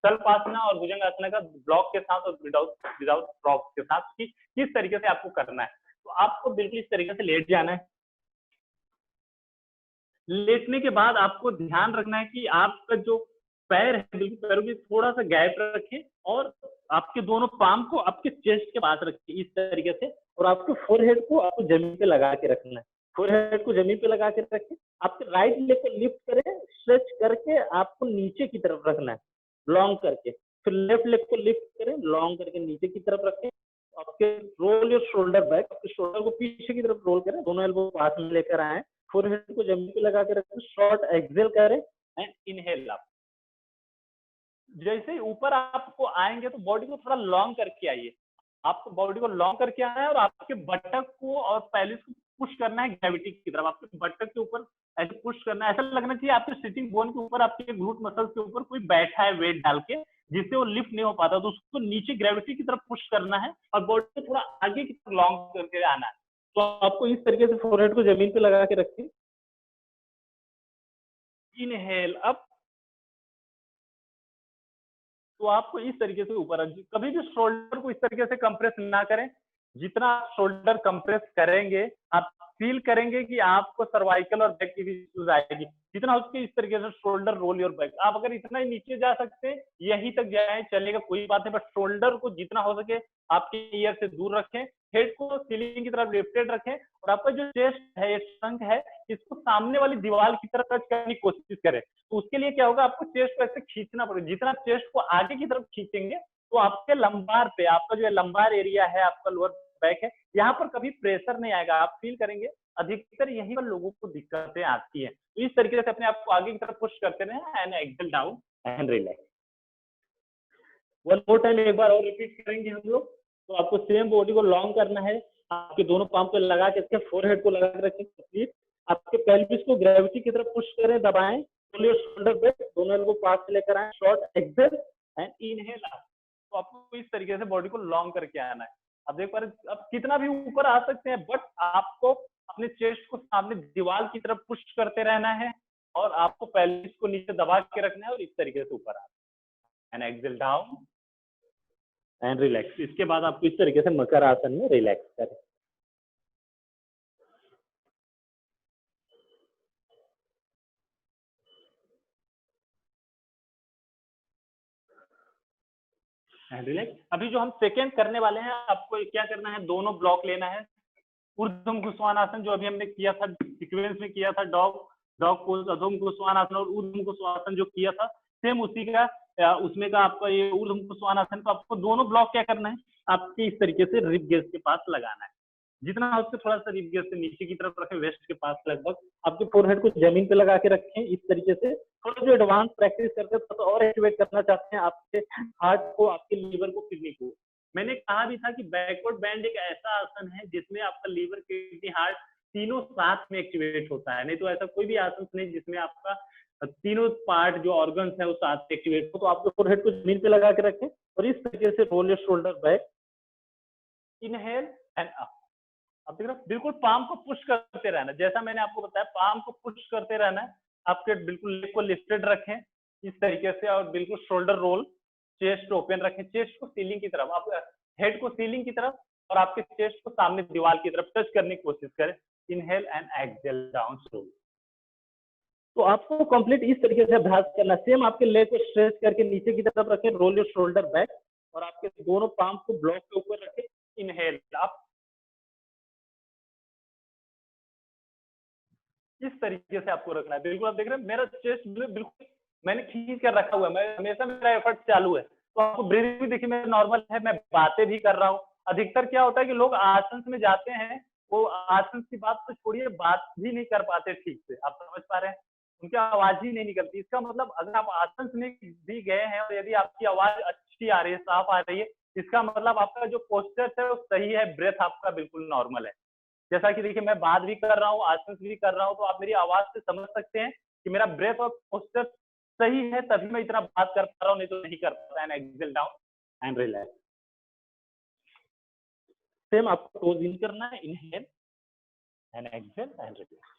S1: सल्पासना और भुजंग आसन का ब्लॉक के साथ और विदाउट ब्लॉक के साथ कि किस तरीके से आपको करना है। तो आपको बिल्कुल इस तरीके से लेट जाना है। लेटने के बाद आपको ध्यान रखना है कि आपका जो पैर है बिल्कुल पैरों की थोड़ा सा गैप रखें और आपके दोनों पाम को आपके चेस्ट के पास रखें इस तरीके से, और आपके फोरहेड को आपको जमीन पे लगा के रखना है। फोरहेड को जमीन पे लगा के रखें, आपके राइट लेग को लिफ्ट करें, स्ट्रेच करके आपको नीचे की तरफ रखना है लॉन्ग करके, फिर लेफ्ट लेग को लिफ्ट करें लॉन्ग करके नीचे की तरफ रखें। आपके रोल योर शोल्डर बैक, आपके शोल्डर को पीछे की तरफ रोल करें, दोनों एल्बो पास में लेकर आए, फोरहेड को जमीन पे लगा के रखें, शॉर्ट एक्सेल करें एंड इनहेल अप। जैसे ही ऊपर आपको आएंगे तो बॉडी को थोड़ा लॉन्ग करके आइए, आपको बॉडी को लॉन्ग करके आना है और आपके बटक को और पेलिस को पुश करना है ग्रेविटी की तरफ। आपके बटक के ऊपर ऐसे पुश करना है, ऐसा लगना चाहिए आपके सिटिंग बोन के ऊपर, आपके ग्लूट मसल्स के ऊपर कोई बैठा है वेट डाल के जिससे वो लिफ्ट नहीं हो पाता, तो उसको नीचे ग्रेविटी की तरफ पुश करना है और बॉडी को थोड़ा आगे की तरफ लॉन्ग करके आना है। तो आपको इस तरीके से फोरहेड को जमीन पे लगा के रखें, इनहेल अप। तो आपको इस तरीके से ऊपर, कभी भी शोल्डर को इस तरीके से कंप्रेस ना करें। जितना आप शोल्डर कंप्रेस करेंगे आप फील करेंगे कि आपको सर्वाइकल और बैक की इश्यूज आएगी। जितना उसके इस तरीके से शोल्डर रोल योर बैक, आप अगर इतना ही नीचे जा सकते हैं यहीं तक जाए चलेगा, कोई बात नहीं, बट शोल्डर को जितना हो सके आपके ईयर से दूर रखें, हेड को सीलिंग की तरफ लिफ्टेड रखें और आपका जो चेस्ट है, ट्रंक है, इसको सामने वाली दीवार की तरफ टच करने की कोशिश करें। तो उसके लिए क्या होगा, आपको चेस्ट को ऐसे खींचना पड़ेगा। जितना चेस्ट को आगे की तरफ खींचेंगे तो आपके लंबार पे, आपका जो लंबार एरिया है, आपका लोअर बैक है, यहाँ पर कभी प्रेशर नहीं आएगा। आप फील करेंगे अधिकतर यहीं पर लोगों को दिक्कतें आती है। तो इस तरीके से अपने आप को आगे की तरफ पुश करते रहे and exhale down and relax. One more time, एक बार और रिपीट करेंगे हम लोग। तो आपको सेम बॉडी को लॉन्ग करना है, आपके दोनों पाम पे लगा के इसके फोरहेड को लगा के रखें कंप्लीट, आपके पेल्विस को ग्रेविटी की तरफ पुश करें, दबाएं, शोल्डर बेल्ट दोनों एल्बो पास से लेकर आए, short exhale and inhale up. तो आपको इस तरीके से बॉडी को लॉन्ग करके आना है। अब देख पा रहे आप कितना भी ऊपर आ सकते हैं, बट आपको अपने चेस्ट को सामने दीवार की तरफ पुश करते रहना है और आपको पेल्विस को नीचे दबा के रखना है और इस तरीके से ऊपर आना है and exhale down and relax. इसके बाद आपको इस तरीके से मकर आसन में रिलैक्स करें। रिलैक्स। अभी जो हम सेकेंड करने वाले हैं, आपको क्या करना है, दोनों ब्लॉक लेना है। ऊर्ध्व घुश्वानासन जो अभी हमने किया था, सीक्वेंस में किया था, डॉग पोज, अधोम घुश्वानासन और ऊर्ध्व घुश्वानासन जो किया था, सेम उसी का उसमें का आपका ये ऊर्ध्व घुश्वानासन को आपको दोनों ब्लॉक क्या करना है, आपके इस तरीके से रिब गेज के पास लगाना है। जितना हो उससे थोड़ा सा रिब गेज से नीचे की तरफ रखें, वेस्ट के पास लगभग। आपके फोरहेड को जमीन पे लगा के रखें इस तरीके से। थोड़ा जो एडवांस प्रैक्टिस करते हैं तो और एक्टिवेट करना चाहते हैं आपके हार्ट को, आपके लीवर को, किडनी को। मैंने कहा भी था कि बैकवर्ड बैंड एक ऐसा आसन है जिसमें आपका लीवर, किडनी, हार्ट तीनों साथ में एक्टिवेट होता है। नहीं तो ऐसा कोई भी आसन नहीं जिसमें आपका तीनों पार्ट जो ऑर्गन्स है वो साथ में एक्टिवेट हो। तो आपके फोरहेड को जमीन पे लगा के रखें और इस तरीके से roll your shoulder back, inhale and up. अब देख रहे हो, बिल्कुल पाम को पुश करते रहना, जैसा मैंने आपको बताया, पाम को पुश करते रहना है। आपके बिल्कुल लेग को लिफ्टेड रखें इस तरीके से और बिल्कुल शोल्डर रोल, चेस्ट ओपन रखें, चेस्ट को सीलिंग की तरफ, आप हेड को सीलिंग की तरफ और आपके चेस्ट को सामने दीवार की तरफ टच करने की कोशिश करें। Inhale and exhale down slowly.
S2: तो आपको कंप्लीट इस तरीके से अभ्यास करना। सेम आपके लेग को स्ट्रेच करके नीचे की तरफ रखें, रोल योर शोल्डर बैक, और आपके दोनों पाम को ब्लॉक के ऊपर रखें, इनहेल। आप इस तरीके से आपको रखना है। बिल्कुल आप देख रहे हैं मेरा चेस्ट बिल्कुल मैंने खींच कर रखा हुआ है, मैं हमेशा मेरा एफर्ट चालू है। तो आपको ब्रीथिंग भी देखिए मेरा नॉर्मल है, मैं बातें भी कर रहा हूँ। अधिकतर क्या होता है कि लोग आसन में जाते हैं, वो आसन की बात तो छोड़िए, बात भी नहीं कर पाते ठीक से। आप समझ पा रहे हैं, उनकी आवाज ही नहीं निकलती। इसका मतलब अगर आप आसन में भी गए हैं और यदि आपकी आवाज अच्छी आ रही है, साफ आ रही है, इसका मतलब आपका जो पोस्चर है वो सही है, ब्रेथ आपका बिल्कुल नॉर्मल है। जैसा कि देखिए मैं बात भी कर रहा हूँ, आसन भी कर रहा हूँ, तो आप मेरी आवाज से समझ सकते हैं कि मेरा ब्रेथ और पोस्चर सही है, तभी मैं इतना बात कर पा रहा हूँ, नहीं तो नहीं कर पाता। And exhale down and relax. Same आपको टोज इन करना है, inhale and exhale and relax.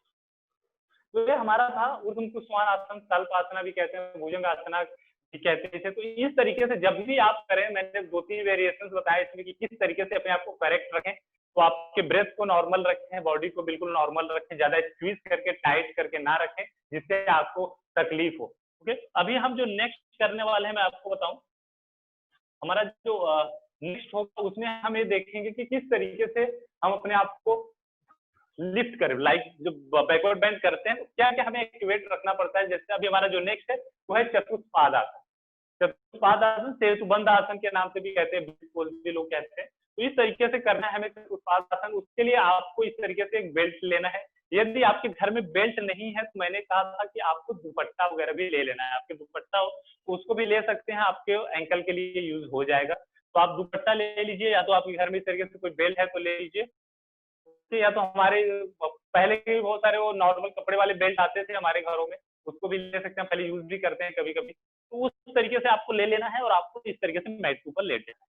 S2: तो ये हमारा था ऊर्ध्व कुसुमानासन, कल्पासना भी कहते हैं, भुजंगासना भी कहते थे। तो इस तरीके से जब भी आप करें, मैंने 2-3 वेरिएशंस बताए इसमें कि किस तरीके से अपने आप को करेक्ट रखें। तो आपके ब्रेथ को नॉर्मल रखें, बॉडी को बिल्कुल नॉर्मल रखें, ज्यादा स्क्वीज करके टाइट करके ना रखें जिससे आपको तकलीफ हो। ओके, अभी हम जो नेक्स्ट करने वाले हैं मैं आपको बताऊं, हमारा जो नेक्स्ट होगा उसमें हम ये देखेंगे कि किस तरीके से हम अपने आप को लिफ्ट करें। लाइक जो बैकवर्ड बेंड करते हैं, क्या क्या हमें एक्टिवेट रखना पड़ता है। जैसे अभी हमारा जो नेक्स्ट है वो है चतुष्पादासन। चतुष्पादासन सेतुबंध आसन के नाम से भी कहते हैं, भी लोग कहते हैं। तो इस तरीके से करना है हमें चतुष्पादासन। उसके लिए आपको इस तरीके से एक बेल्ट लेना है। यदि आपके घर में बेल्ट नहीं है तो मैंने कहा था कि आपको दुपट्टा वगैरह भी ले लेना है। आपके दुपट्टा हो तो उसको भी ले सकते हैं, आपके एंकल के लिए यूज हो जाएगा। तो आप दुपट्टा ले लीजिए, या तो आपके घर में इस तरीके से कोई बेल्ट है तो ले लीजिए, या तो हमारे पहले के बहुत सारे वो नॉर्मल कपड़े वाले बेल्ट आते थे हमारे घरों में, उसको भी ले सकते हैं, पहले यूज भी करते हैं कभी कभी। तो उस तरीके से आपको ले लेना है और आपको इस तरीके से मैट के ऊपर लेटे है।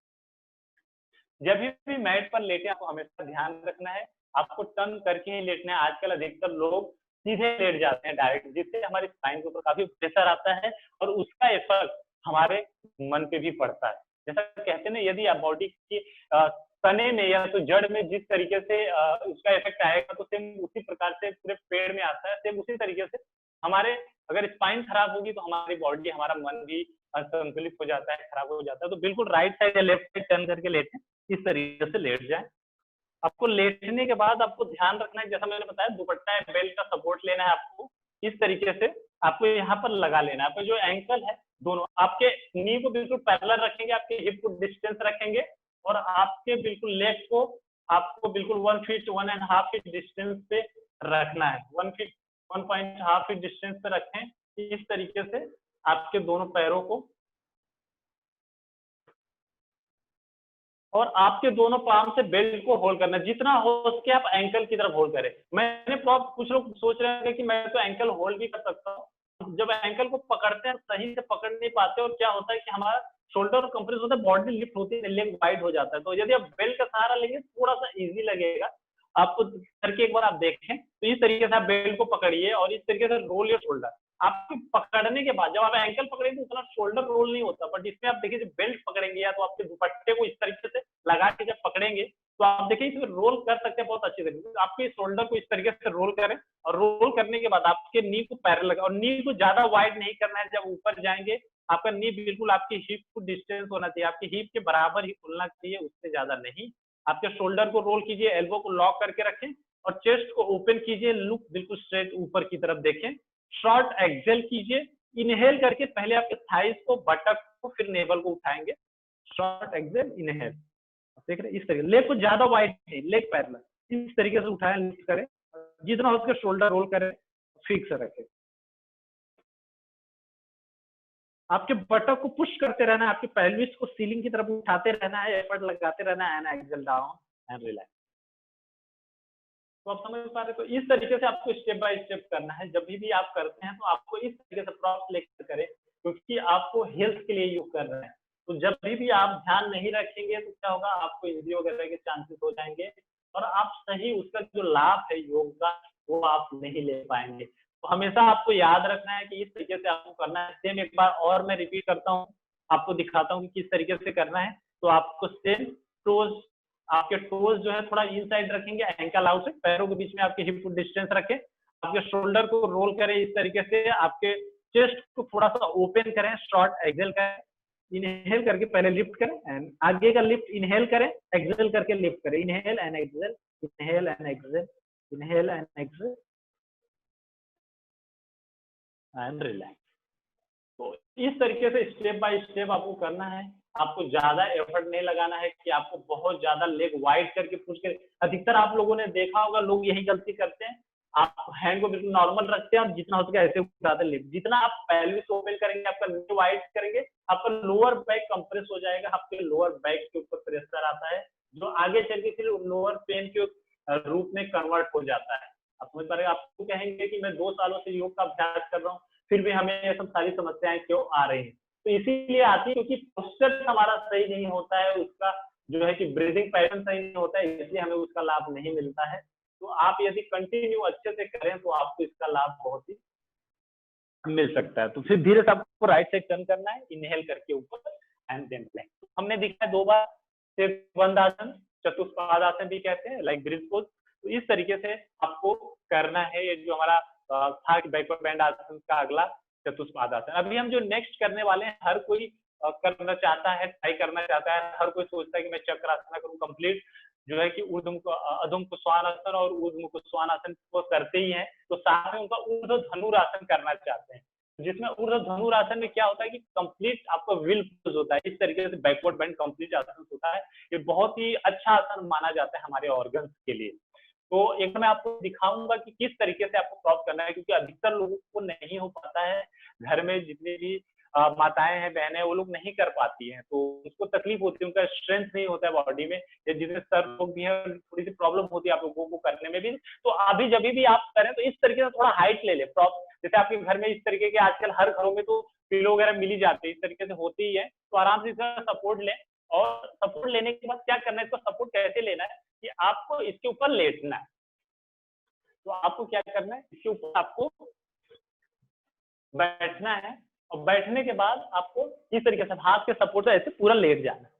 S2: जब भी मैट पर लेटे आपको हमेशा ध्यान रखना है, आपको टर्न करके ही लेटना है। आजकल अधिकतर लोग सीधे लेट जाते हैं डायरेक्ट, जिससे हमारे स्पाइन के ऊपर काफी प्रेशर आता है और उसका इफेक्ट हमारे मन पे भी पड़ता है। जैसा कहते हैं ना, यदि आप बॉडी की तने में या तो जड़ में जिस तरीके से उसका इफेक्ट आएगा, तो सेम उसी प्रकार से पूरे पेड़ में आता है। सेम उसी तरीके से हमारे अगर स्पाइन खराब होगी तो हमारी बॉडी, हमारा मन भी असंतुलित हो जाता है, खराब हो जाता है। तो बिल्कुल राइट साइड या लेफ्ट साइड टर्न करके लेटे, इस तरीके से लेट जाए। आपको लेटने के बाद आपको ध्यान रखना है, जैसा मैंने बताया, दुपट्टा या बेल्ट का सपोर्ट लेना है आपको। इस तरीके से आपको यहाँ पर लगा लेना है। आपका जो एंकल है, दोनों आपके नी को बिल्कुल पैरेलल रखेंगे, आपके हिप को डिस्टेंस रखेंगे, और आपके बिल्कुल लेग को आपको बिल्कुल 1 फीट 1.5 फीट डिस्टेंस पे रखना है। 1 फीट 1.5 फीट डिस्टेंस पे रखें। इस तरीके से आपके दोनों पैरों को, और आपके दोनों पाम से बेल्ट को होल्ड करना, जितना हो सके आप एंकल की तरफ होल्ड करें। मैंने कुछ लोग सोच रहे हैं कि मैं तो एंकल होल्ड भी कर सकता हूँ। जब एंकल को पकड़ते हैं सही से पकड़ नहीं पाते, और क्या होता है कि हमारा शोल्डर कंप्रेस होता है, बॉडी लिफ्ट होती है, लेग वाइड हो जाता है। तो यदि आप बेल्ट का सहारा लेंगे थोड़ा सा इजी लगेगा आपको, करके एक बार आप देखें। तो इस तरीके से आप बेल्ट को पकड़िए और इस तरीके से रोल योर शोल्डर। आपको पकड़ने के बाद जब आप एंकल पकड़ेंगे उतना शोल्डर रोल नहीं होता, बट इसमें आप देखिए जब बेल्ट पकड़ेंगे या तो आपके दुपट्टे को इस तरीके से लगा के जब पकड़ेंगे तो आप देखिए इसमें रोल कर सकते हैं बहुत अच्छे तरीके से। आपके शोल्डर को इस तरीके से रोल करें, और रोल करने के बाद आपके नी को पैरेलल लगा, और नी को ज्यादा वाइड नहीं करना है। जब ऊपर जाएंगे आपका नी बिल्कुल आपकी हिप को डिस्टेंस होना चाहिए, आपकी हिप के बराबर ही खुलना चाहिए, उससे ज्यादा नहीं। आपके शोल्डर को रोल कीजिए, एल्बो को लॉक करके रखें, और चेस्ट को ओपन कीजिए, लुक बिल्कुल स्ट्रेट ऊपर की तरफ देखें। शॉर्ट एक्सेल कीजिए, इनहेल करके पहले आपके थाइस को, बटक को, फिर नेवल को उठाएंगे। शॉर्ट एक्सेल, इनहेल, देख रहे इस तरीके। लेग को ज्यादा वाइड नहीं, लेग पैरेलल, इस तरीके से उठाएं, लिफ्ट करें, जितना हो सके शोल्डर रोल करें, फिक्स रखें। आपके बटक को पुश करते रहना है, आपके पेल्विस को सीलिंग की तरफ उठाते रहना है, एफर्ट लगाते रहना है, and exhale down and relax. तो आप समझ पा रहे, तो इस तरीके से आपको स्टेप बाय स्टेप करना है। जब भी आप करते हैं तो आपको इस तरीके से प्रॉप्स लेकर करें, क्योंकि आपको हेल्थ के लिए यूज कर रहे हैं। तो जब भी आप ध्यान नहीं रखेंगे तो क्या होगा, आपको इंजरी वगैरह के चांसेस हो जाएंगे, और आप सही उसका जो लाभ है योग का वो आप नहीं ले पाएंगे। तो हमेशा आपको याद रखना है कि इस तरीके से आपको करना है। सेम एक बार और मैं रिपीट करता हूँ, आपको दिखाता हूँ कि किस तरीके से करना है। तो आपको सेम टोज, आपके टोज जो है थोड़ा इनसाइड रखेंगे, एंकल आउट से, पैरों के बीच में आपके हिप को डिस्टेंस रखें। आपके शोल्डर को रोल करें इस तरीके से, आपके चेस्ट को थोड़ा सा ओपन करें, शॉर्ट एक्सेल करें, इनहेल करके पहले लिफ्ट करें एंड आगे का लिफ्ट इनहेल करें, एक्सेल करके लिफ्ट करें, inhale and exhale, inhale and exhale, inhale and exhale and relax. तो इस तरीके से स्टेप बाय स्टेप आपको करना है। आपको ज्यादा एफर्ट नहीं लगाना है कि आपको बहुत ज्यादा लेग वाइड करके पुश करें। अधिकतर आप लोगों ने देखा होगा लोग यही गलती करते हैं, आप हैंड को बिल्कुल नॉर्मल रखते हैं और जितना हो सके ऐसे उठाते हैं लिफ्ट। जितना आप पेल्विस ओपन करेंगे, आपका नी वाइड करेंगे, आपका लोअर बैक कंप्रेस हो जाएगा, आपके लोअर बैक के ऊपर प्रेशर आता है जो आगे चल के फिर लोअर पेन के रूप में कन्वर्ट हो जाता है। आप समझ पा रहे हैं? आपको कहेंगे कि मैं 2 सालों से योग का अभ्यास कर रहा हूँ फिर भी हमें ये सब सारी समस्याएं क्यों आ रही हैं? तो इसीलिए आती है क्योंकि पोस्चर हमारा सही नहीं होता है, उसका जो है कि ब्रीदिंग पैटर्न सही नहीं होता है, इसलिए हमें उसका लाभ नहीं मिलता है। तो आप यदि कंटिन्यू अच्छे से करें तो आपको इसका लाभ बहुत ही मिल सकता है। तो फिर धीरे से आपको राइट साइड टर्न करना है, इनहेल करके ऊपर एंड देन प्लैंक। हमने दिखा है 2 बार, सेतुबंधासन, चतुष्पादासन भी कहते हैं, लाइक ब्रिज पोज। तो इस तरीके से आपको करना है। ये जो हमारा था बैकवर्ड बेंड आसन का अगला चतुष्पादासन। अभी हम जो नेक्स्ट करने वाले हैं, हर कोई करना चाहता है, ट्राई करना चाहता है, हर कोई सोचता है कि मैं चक्रासन करूं कंप्लीट, जो है कि अधुमुख श्वानासन और ऊर्ध्वमुख श्वानासन को करते ही हैं, तो साथ में उनका ऊर्ध्व धनुरासन करना चाहते हैं, जिसमें ऊर्ध्व धनुरासन में क्या होता है कि कंप्लीट आपका विल पोज होता है। इस तरीके से बैकवर्ड बेंड कंप्लीट आसन होता है। ये बहुत ही अच्छा आसन माना जाता है हमारे ऑर्गन्स के लिए। तो एक मैं आपको दिखाऊंगा कि किस तरीके से आपको प्राप्त करना है, क्योंकि अधिकतर लोगों को नहीं हो पाता है। घर में जितनी भी माताएं हैं, बहनें, वो लोग नहीं कर पाती हैं, तो उसको तकलीफ होती है, उनका स्ट्रेंथ नहीं होता है बॉडी में, या जितने सर लोग भी हैं थोड़ी सी प्रॉब्लम होती है आप लोगों को करने में भी। तो अभी जब भी आप करें तो इस तरीके से थोड़ा हाइट ले ले, जैसे आपके घर में इस तरीके के आजकल हर घरों में तो पिलो वगैरह मिल ही जाते हैं, इस तरीके से होती ही है। तो आराम से इसका सपोर्ट लें, और सपोर्ट लेने के बाद क्या करना है, इसको सपोर्ट कैसे लेना है कि आपको इसके ऊपर लेटना है। तो आपको क्या करना है, इसके ऊपर आपको बैठना है, और बैठने के बाद आपको इस तरीके से हाथ के सपोर्ट से ऐसे पूरा लेट जाना है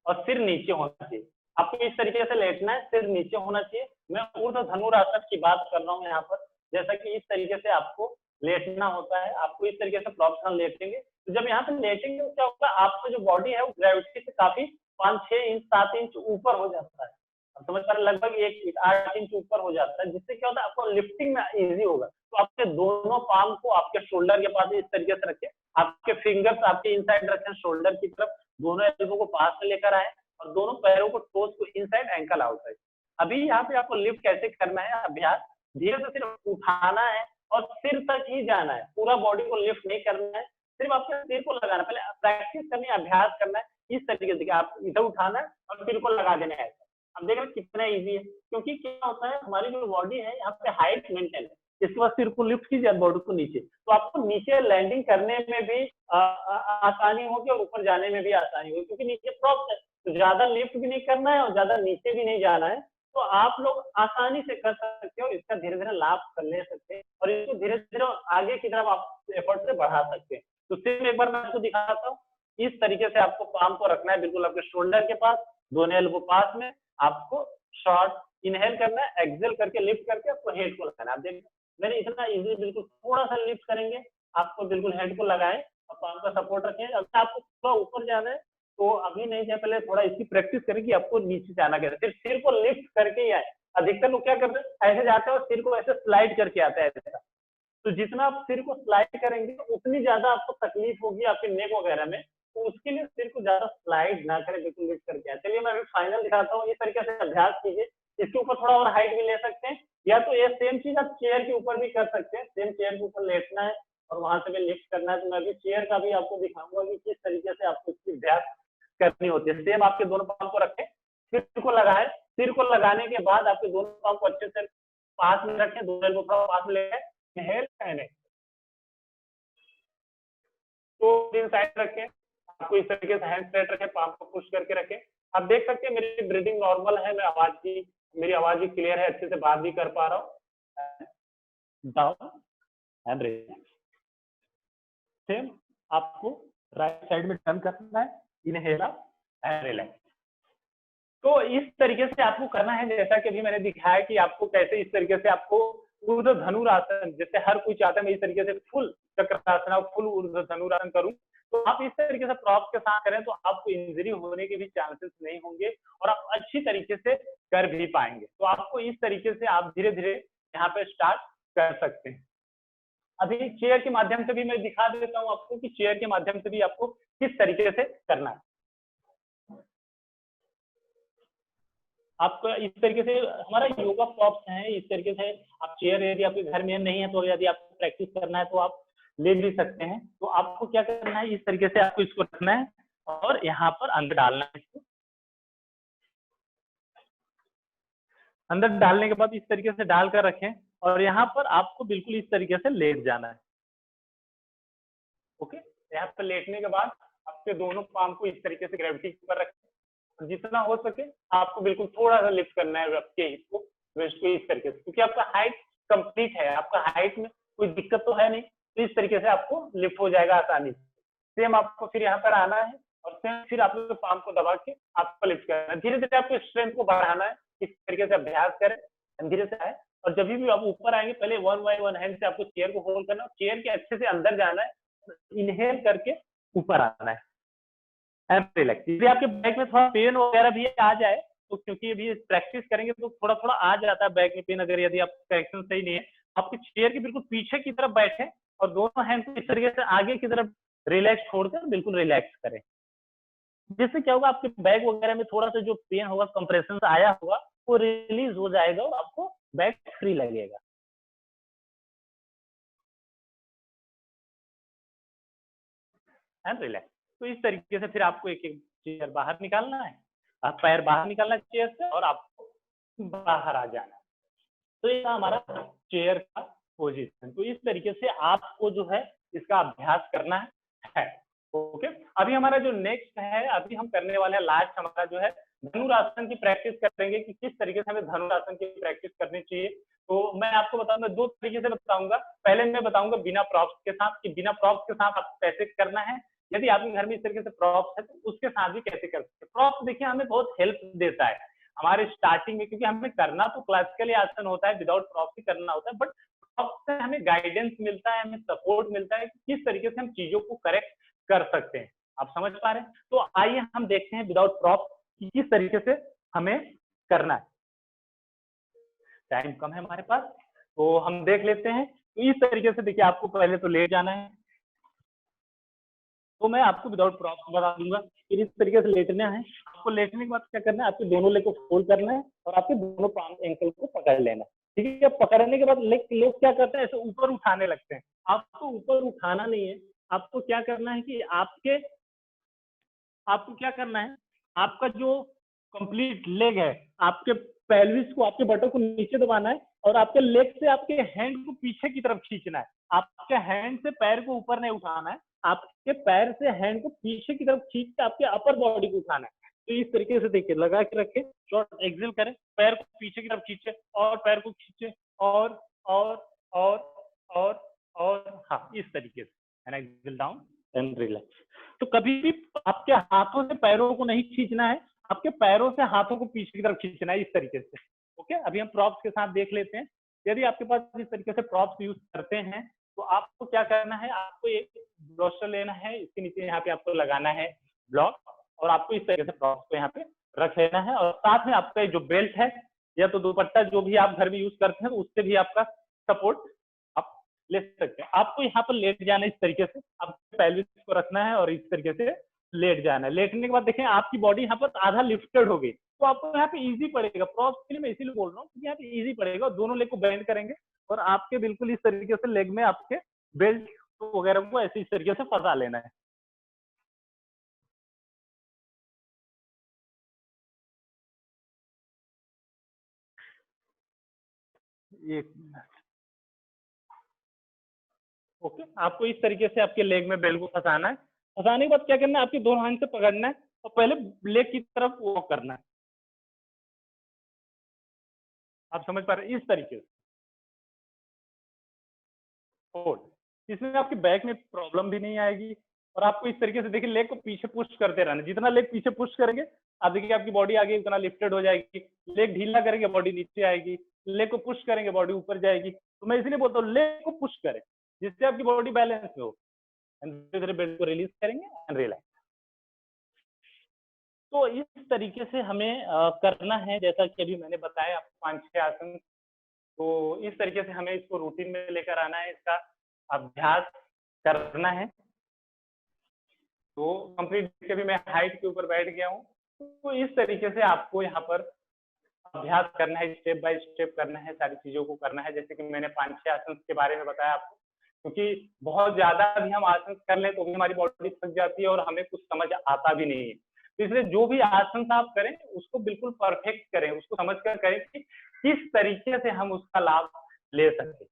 S2: और सिर नीचे होना चाहिए। आपको इस तरीके से लेटना है, सिर नीचे होना चाहिए। मैं ऊर्ध्व धनुरासन की बात कर रहा हूँ यहाँ पर, जैसा कि इस तरीके से आपको लेटना होता है। आपको इस तरीके से प्रोफेशनल लेटेंगे, तो जब यहाँ पे लेटेंगे तो क्या होगा, आपका जो बॉडी है वो ग्रेविटी से काफी 5-6 इंच 7 इंच ऊपर हो जाता है। समझ पा रहे, लगभग 8 इंच ऊपर हो जाता है, जिससे क्या होता है आपको लिफ्टिंग में इजी होगा। तो आपके दोनों पाम को आपके शोल्डर के पास इस तरीके से रखें, आपके फिंगर्स आपके इनसाइड रखें शोल्डर की तरफ, दोनों एल्बो को पास में लेकर आए और दोनों पैरों को टोस को इनसाइड एंकल आउटसाइड। अभी यहाँ पे आपको लिफ्ट कैसे करना है अभ्यास, धीरे से सिर्फ उठाना है और सिर तक ही जाना है, पूरा बॉडी को लिफ्ट नहीं करना है, सिर्फ आपके सिर को लगाना। पहले प्रैक्टिस करनी है, अभ्यास करना है इस तरीके से, आप इधर उठाना है और सिर को लगा देना है। अब देख रहे कितना इजी है, क्योंकि क्या होता है हमारी जो बॉडी है यहाँ पे हाइट मेंटेन है, इसके बाद सिर को लिफ्ट कीजिए बॉडी को नीचे, तो आपको नीचे लैंडिंग करने में भी आसानी होगी और ऊपर जाने में भी आसानी होगी, क्योंकि नीचे प्रॉप्स है। तो ज्यादा लिफ्ट भी नहीं करना है और ज्यादा नीचे भी नहीं जाना है, तो आप लोग आसानी से कर सकते हो, इसका धीरे धीरे लाभ कर ले सकते हैं और इसको धीरे धीरे आगे की तरफ आप एफर्ट से बढ़ा सकते हैं। तो सिर्फ एक बार मैं आपको दिखाता हूँ, इस तरीके से आपको पाम को रखना है बिल्कुल आपके शोल्डर के पास, दोनों एल्बो पास में, आपको शॉर्ट इनहेल करना है, एक्सेल करके लिफ्ट करके आपको हेड को लगाना है। आप देखिए मैंने इतना इजी, बिल्कुल थोड़ा सा लिफ्ट करेंगे, आपको बिल्कुल हेड को लगाएं और पाम का सपोर्ट रखें। अगर आपको थोड़ा ऊपर जाना है तो अभी नहीं जाए, पहले थोड़ा इसकी प्रैक्टिस करें कि आपको नीचे जाना कैसे, सिर्फ सिर को लिफ्ट करके ही आए। अधिकतर लोग क्या करते हैं, ऐसे जाते हैं और सिर को ऐसे स्लाइड करके आता है ऐसा। तो जितना आप सिर को स्लाइड करेंगे तो उतनी ज्यादा आपको तकलीफ होगी आपके नेक वगैरह में, तो उसके लिए सिर को ज्यादा स्लाइड ना करें, बिल्कुल लिफ्ट करके आए। चलिए मैं अभी फाइनल दिखाता हूँ, इस तरीके से अभ्यास कीजिए। इसके ऊपर थोड़ा और हाइट भी ले सकते हैं, या तो ये सेम चीज आप चेयर के ऊपर भी कर सकते हैं, सेम चेयर के ऊपर लेटना है और वहां से भी लिफ्ट करना है। तो मैं अभी चेयर का भी आपको दिखाऊंगा कि किस तरीके से आपको इसकी अभ्यास करनी होती है। सेम आपके दोनों पाँव को रखें, सिर को लगाएं, सिर को लगाने के बाद आपके दोनों पाँव को अच्छे से पास में रखें, दोनों एल्बो पास में लेके इनहेल एंड एक्सहेल, तो दिन साइड रखें, आपको इस तरीके से हैंड स्ट्रेट रखें, पाम को पुश करके रखें। आप देख सकते हैं मेरी ब्रीदिंग नॉर्मल है, मेरी आवाज भी क्लियर है, अच्छे से बात भी कर पा रहा हूँ। Down and relax. सेम आपको राइट साइड में टर्न करना है, इनहेल एंड रिलैक्स। तो इस तरीके से आपको करना है, जैसा कि अभी मैंने दिखाया कि आपको कैसे इस तरीके से आपको ऊर्ध्व धनुरासन, जैसे हर कोई चाहता है मैं इस तरीके से फुल चक्रासन और फुल ऊर्ध्व धनुरासन करूं, तो आप इस तरीके से प्रॉप्स के साथ करें तो आपको इंजरी होने के भी चांसेस नहीं होंगे और आप अच्छी तरीके से कर भी पाएंगे। तो आपको इस तरीके से आप धीरे धीरे यहाँ पे स्टार्ट कर सकते हैं। अभी चेयर के माध्यम से भी मैं दिखा देता हूँ आपको कि चेयर के माध्यम से भी आपको किस तरीके से करना है। आपको इस तरीके से हमारा योगा प्रॉप्स हैं, इस तरीके से आप चेयर यदि आपके घर में नहीं है तो यदि आपको प्रैक्टिस करना है तो आप ले भी सकते हैं। तो आपको क्या करना है, इस तरीके से आपको इसको रखना है और यहाँ पर अंदर डालना है। इसको अंदर डालने के बाद इस तरीके से डालकर रखें और यहाँ पर आपको बिल्कुल इस तरीके से लेट जाना है। ओके, यहाँ पर लेटने के बाद आपके दोनों पाम को इस तरीके से ग्रेविटी के ऊपर रखें। जितना हो सके आपको बिल्कुल थोड़ा सा लिफ्ट करना है आपके हिप को, वेस्ट को इस तरीके से, क्योंकि आपका हाइट कंप्लीट है, आपका हाइट में कोई दिक्कत तो है नहीं, तो इस तरीके से आपको लिफ्ट हो जाएगा आसानी से। सेम आपको फिर यहाँ पर आना है और सेम फिर आपको पाम को दबा के आपको लिफ्ट करना है। धीरे धीरे आपको स्ट्रेंथ को बढ़ाना है, इस तरीके से अभ्यास करें, धीरे से आए। और जब भी आप ऊपर आएंगे पहले वन बाय वन हैंड से आपको चेयर को होल्ड करना है, चेयर के अच्छे से अंदर जाना है, इनहेल करके ऊपर आना है एंड रिलैक्स। यदि आपके बैक में थोड़ा पेन वगैरह भी आ जाए तो, क्योंकि अभी प्रैक्टिस करेंगे तो थोड़ा थोड़ा आ जाता है बैक में पेन, अगर यदि आपका करेक्शन सही नहीं है, आपके चेयर के बिल्कुल पीछे की तरफ बैठे और दोनों हैंड को इस तरीके से आगे की तरफ रिलैक्स छोड़कर बिल्कुल रिलैक्स करें। जिससे क्या होगा, आपके बैक वगैरह में थोड़ा सा जो पेन होगा, कंप्रेशन आया होगा, वो रिलीज हो जाएगा और आपको बैक फ्री लगेगा। And relax. तो इस तरीके से फिर आपको एक एक चेयर बाहर निकालना है, आप पैर बाहर निकालना है चेयर से और आपको बाहर आ जाना है। तो ये हमारा चेयर का पोजीशन। तो इस तरीके से आपको जो है इसका अभ्यास करना है। ओके, अभी हमारा जो नेक्स्ट है, अभी हम करने वाले हैं लास्ट, हमारा जो है धनुरासन की प्रैक्टिस करेंगे कि किस तरीके से हमें धनुरासन की प्रैक्टिस करनी चाहिए। तो मैं आपको बताऊंगा, दो तरीके से बताऊंगा। पहले मैं बताऊंगा बिना प्रॉप्स के साथ, कि बिना प्रॉप्स के साथ आपको कैसे करना है। यदि आपके घर में इस तरीके से प्रॉप्स है तो उसके साथ भी कैसे कर सकते हैं। प्रॉप्स देखिए हमें बहुत हेल्प देता है हमारे स्टार्टिंग में, क्योंकि हमें करना तो क्लासिकली आसन होता है, विदाउट प्रॉप्स ही करना होता है, बट प्रॉप्स से हमें गाइडेंस मिलता है, हमें सपोर्ट मिलता है कि किस तरीके से हम चीजों को करेक्ट कर सकते हैं। आप समझ पा रहे हैं? तो आइए हम देखते हैं विदाउट प्रॉप्स कि किस तरीके से हमें करना है। टाइम कम है हमारे पास, तो हम देख लेते हैं। तो इस तरीके से देखिए, आपको पहले तो लेट जाना है, तो मैं आपको विदाउट प्रॉप्स बता दूंगा। फिर इस तरीके से लेटना है। आपको लेटने के बाद क्या करना है, आपके दोनों लेग को फोल्ड करना है और आपके दोनों पाम एंकल को पकड़ लेना है। ठीक है, पकड़ने के बाद लोग क्या करते हैं, ऐसे ऊपर उठाने लगते हैं। आपको ऊपर उठाना नहीं है, आपको क्या करना है कि आपको क्या करना है, आपका जो कंप्लीट लेग है, आपके पेल्विस को, आपके बटों को नीचे दबाना है और आपके लेग से आपके हैंड को पीछे की तरफ खींचना है। आपके हैंड से पैर को ऊपर नहीं उठाना है, आपके पैर से हैंड को पीछे की तरफ खींच के आपके अपर बॉडी को उठाना है। तो इस तरीके से देखिए, लगा के रखें, शॉर्ट एक्सेल करें, पैर को पीछे की तरफ खींचे और पैर को खींचे और हाँ, इस तरीके से and exhale down and relax. तो कभी भी आपके हाथों से पैरों को नहीं खींचना है, आपके पैरों से हाथों को पीछे की तरफ खींचना है, इस तरीके से। ओके, अभी हम प्रॉप्स के साथ देख लेते हैं। यदि आपके पास इस तरीके से प्रॉप्स यूज करते हैं तो आपको क्या करना है, आपको एक ब्रोशर लेना है, इसके नीचे यहाँ पे आपको लगाना है ब्लॉक और आपको इस तरीके से प्रॉप्स को यहाँ पे रख लेना है। और साथ में आपका जो बेल्ट है या तो दुपट्टा जो भी आप घर में यूज करते हैं, तो उससे भी आपका सपोर्ट आप ले सकते हैं। आपको यहाँ पर लेट जाना है, इस तरीके से आपको पेल्विस को रखना है और इस तरीके से लेट जाना है। लेटने के बाद देखें आपकी बॉडी यहाँ पर आधा लिफ्टेड हो गई, तो आपको यहाँ पे इजी पड़ेगा। प्रॉप्स के लिए मैं इसीलिए बोल रहा हूँ कि यहाँ पे इजी पड़ेगा। दोनों लेग को बेंड करेंगे और आपके बिल्कुल इस तरीके से लेग में आपके बेल्ट वगैरह को ऐसे इस तरीके से फंसा लेना है। एक ओके, आपको इस तरीके से आपके लेग में बेल्ट को फंसाना है। फंसाने के बाद क्या करना है, आपके दोनों हाथ से पकड़ना है और पहले लेग की तरफ वॉक करना है। आप समझ पा रहे हैं? इस तरीके से होल्ड, इसमें आपके बैक में प्रॉब्लम भी नहीं आएगी और आपको इस तरीके से देखिए लेग को पीछे पुश करते रहना, जितना लेग पीछे पुश करेंगे आप देखिए आपकी बॉडी आगे उतना लिफ्टेड हो जाएगी, लेग ढीला करेंगे बॉडी नीचे आएगी, लेग को पुश करेंगे बॉडी ऊपर जाएगी। तो मैं इसलिए बोलता हूँ लेग को पुश करें जिससे आपकी बॉडी बैलेंस में हो, धीरे धीरे बेल्ट को रिलीज करेंगे एंड रिलैक्स। तो इस तरीके से हमें करना है, जैसा कि अभी मैंने बताया आपको 5-6 आसन। तो इस तरीके से हमें इसको रूटीन में लेकर आना है, इसका अभ्यास करना है। तो कंप्लीट अभी मैं हाइट के ऊपर बैठ गया हूँ। तो इस तरीके से आपको यहाँ पर अभ्यास करना है, स्टेप बाय स्टेप करना है, सारी चीजों को करना है। जैसे कि मैंने 5-6 आसन के बारे में बताया आपको, क्योंकि बहुत ज्यादा भी हम आसन कर लें तो भी हमारी बॉडी थक जाती है और हमें कुछ समझ आता भी नहीं है। तो इसलिए जो भी आसन आप करें उसको बिल्कुल परफेक्ट करें, उसको समझ कर करें कि किस तरीके से हम उसका लाभ ले सकते।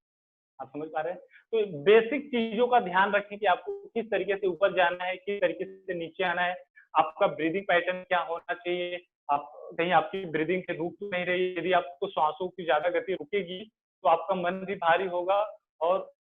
S2: आप समझ पा रहे हैं? तो बेसिक चीजों का ध्यान रखें कि आपको किस तरीके से ऊपर जाना है, किस तरीके से नीचे आना है, आपका ब्रीदिंग पैटर्न क्या होना चाहिए, आप कहीं आपकी ब्रीदिंग से रुक तो नहीं रही। यदि आपको सांसों की ज्यादा गति रुकेगी तो आपका मन भी भारी होगा और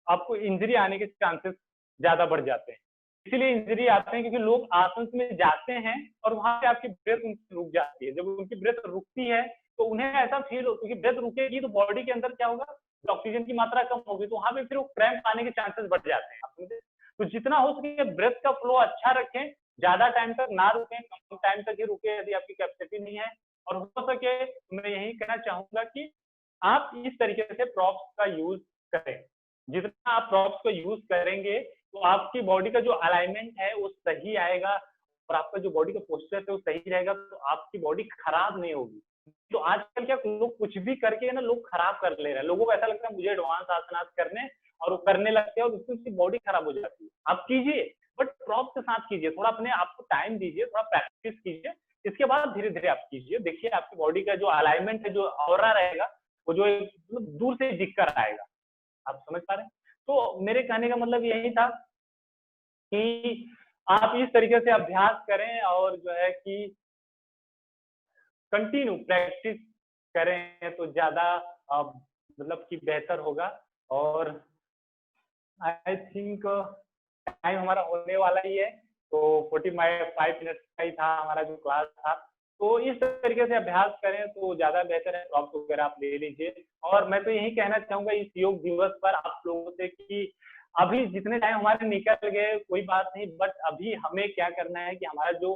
S2: आपको इंजरी आने के चांसेस ज्यादा बढ़ जाते हैं। इसीलिए इंजरी आते हैं क्योंकि लोग आसन में जाते हैं और वहां पे आपकी ब्रेथ उनकी रुक जाती है। जब उनकी ब्रेथ रुकती है तो उन्हें ऐसा फील हो, क्योंकि ब्रेथ रुकेगी तो बॉडी के अंदर क्या होगा, ऑक्सीजन की मात्रा कम होगी, तो वहां पे फिर वो क्रैम्प आने के चांसेस बढ़ जाते हैं। आप समझे? तो जितना हो सके ब्रेथ का फ्लो अच्छा रखें, ज्यादा टाइम तक ना रुकें, कम टाइम तक ही रुके यदि आपकी कैपेसिटी नहीं है। और हो सके मैं यही कहना चाहूंगा कि आप इस तरीके से प्रॉप्स का यूज करें। जितना आप प्रॉप्स का यूज करेंगे तो आपकी बॉडी का जो अलाइनमेंट है वो सही आएगा और आपका जो बॉडी का पोस्चर है वो सही रहेगा, तो आपकी बॉडी खराब नहीं होगी। तो आजकल क्या लोग कुछ भी करके ना लोग खराब कर ले रहे हैं। लोगों को ऐसा लगता है मुझे एडवांस आसनास करने, और वो करने लगते हैं और उससे उसकी बॉडी खराब हो जाती है। आप कीजिए बट प्रॉप के साथ कीजिए, थोड़ा अपने आप को टाइम दीजिए, थोड़ा प्रैक्टिस कीजिए, इसके बाद धीरे धीरे आप कीजिए। देखिए आपकी बॉडी का जो अलाइनमेंट है, जो ऑरा रहेगा, वो जो दूर से दिख कर आएगा। आप समझ पा रहे हैं? तो मेरे कहने का मतलब यही था कि आप इस तरीके से अभ्यास करें और जो है कि कंटिन्यू प्रैक्टिस करें तो ज्यादा मतलब कि बेहतर होगा। और आई थिंक टाइम हमारा होने वाला ही है, तो 45 मिनट का ही था हमारा जो क्लास था। तो इस तरीके से अभ्यास करें तो ज्यादा बेहतर है। प्रॉप्स वगैरह आप ले लीजिए। और मैं तो यही कहना चाहूंगा इस योग दिवस पर आप लोगों से कि अभी जितने टाइम हमारे निकल गए कोई बात नहीं, बट अभी हमें क्या करना है कि हमारा जो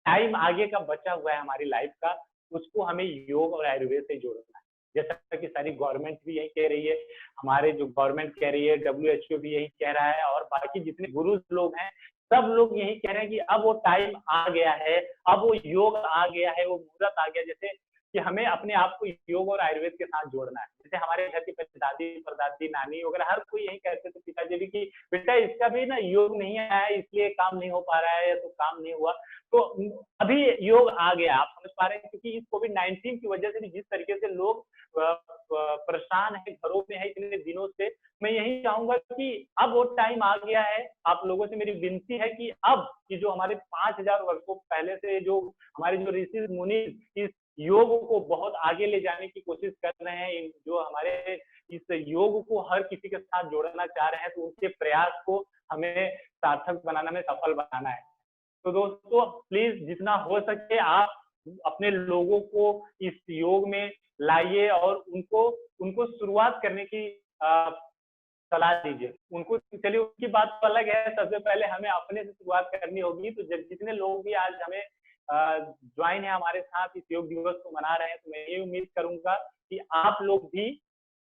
S2: टाइम आगे का बचा हुआ है हमारी लाइफ का, उसको हमें योग और आयुर्वेद से जोड़ना है। जैसा कि सारी गवर्नमेंट भी यही कह रही है, हमारे जो गवर्नमेंट कह रही है, WHO भी यही कह रहा है, और बाकी जितने गुरु लोग हैं सब लोग यही कह रहे हैं कि अब वो टाइम आ गया है, अब वो योग आ गया है, वो मुहूर्त आ गया, जैसे कि हमें अपने आप को योग और आयुर्वेद के साथ जोड़ना है। जैसे हमारे घर की दादी परदादी नानी वगैरह हर कोई यही कहते थे, पिताजी भी, कि बेटा इसका भी ना योग नहीं आया है इसलिए काम नहीं हो पा रहा है, तो काम नहीं हुआ। तो अभी योग आ गया, आप समझ पा रहे हैं? क्योंकि इस कोविड-19 की वजह से भी जिस तरीके से लोग परेशान है, घरों में है इतने दिनों से, मैं यही चाहूंगा कि अब वो टाइम आ गया है। आप लोगों से मेरी विनती है कि अब कि जो हमारे 5000 वर्षों पहले से जो हमारे जो ऋषि मुनि इस योग को बहुत आगे ले जाने की कोशिश कर रहे हैं, जो हमारे इस योग को हर किसी के साथ जोड़ना चाह रहे हैं, तो उनके प्रयास को हमें सार्थक बनाना में सफल बनाना है। तो दोस्तों प्लीज जितना हो सके आप अपने लोगों को इस योग में लाइए और उनको शुरुआत करने की सलाह दीजिए। उनको, चलिए उनकी बात तो अलग है, सबसे पहले हमें अपने से शुरुआत करनी होगी। तो जितने लोग भी आज हमें ज्वाइन है हमारे साथ इस योग दिवस को मना रहे हैं, तो मैं ये उम्मीद करूंगा कि आप लोग भी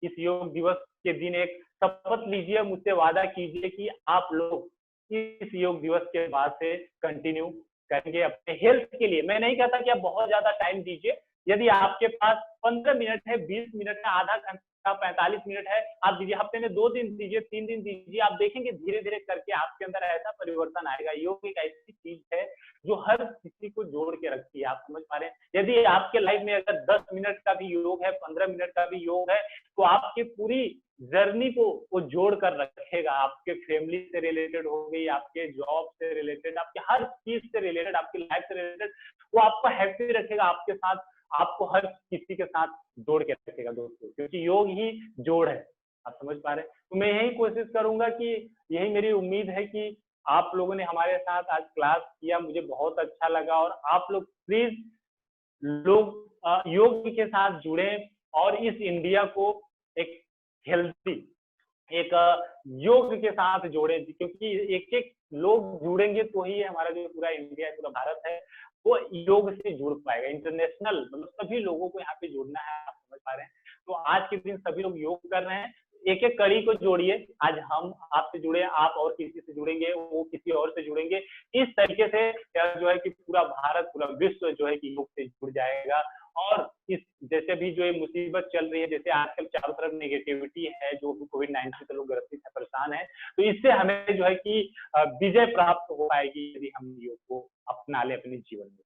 S2: इस योग दिवस के दिन एक शपथ लीजिए, मुझसे वादा कीजिए कि आप लोग इस योग दिवस के बाद से कंटिन्यू करेंगे अपने हेल्थ के लिए। मैं नहीं कहता कि आप बहुत ज्यादा टाइम दीजिए, यदि आपके पास 15 मिनट है, 20 मिनट है, आधा घंटा, 45 मिनट है, आप दीजिए। हफ्ते में 2 दिन दीजिए, 3 दिन दीजिए। आप देखेंगे धीरे धीरे करके आपके अंदर ऐसा परिवर्तन आएगा। योग एक ऐसी चीज है जो हर किसी को जोड़ के रखती है। आप समझ पा रहे हैं? यदि आपके लाइफ में अगर 10 मिनट का भी योग है, 15 मिनट का भी योग है, तो आपकी पूरी जर्नी को वो जोड़ कर रखेगा। आपके फैमिली से रिलेटेड हो गई, आपके जॉब से रिलेटेड, आपके हर चीज से रिलेटेड, आपकी लाइफ से रिलेटेड, वो आपको हैप्पी रखेगा, आपके साथ, आपको हर किसी के साथ जोड़ के रखेगा दोस्तों, क्योंकि योग ही जोड़ है। आप समझ पा रहे हैं? तो मैं यही कोशिश करूंगा कि, यही मेरी उम्मीद है कि
S1: आप लोगों ने हमारे साथ आज क्लास किया, मुझे बहुत अच्छा लगा। और आप लोग प्लीज योग के साथ जुड़े और इस इंडिया को एक हेल्थी, एक योग के साथ जोड़े, क्योंकि एक एक लोग जुड़ेंगे तो ही हमारा जो पूरा इंडिया, पूरा भारत है, वो योग से जुड़ पाएगा। इंटरनेशनल मतलब सभी लोगों को यहाँ पे जुड़ना है, आप समझ पा रहे हैं। तो आज के दिन सभी लोग योग कर रहे हैं, एक एक कड़ी को जोड़िए। आज हम आपसे जुड़े, आप और किसी से जुड़ेंगे, वो किसी और से जुड़ेंगे। इस तरीके से जो है कि पूरा भारत, पूरा विश्व जो है कि योग से जुड़ जाएगा। और इस जैसे भी जो ये मुसीबत चल रही है, जैसे आजकल चारों तरफ नेगेटिविटी है, जो कोविड-19 से लोग ग्रसित है, परेशान है, तो इससे हमें जो है कि विजय प्राप्त हो पाएगी यदि हम योग को अपना ले अपने जीवन में।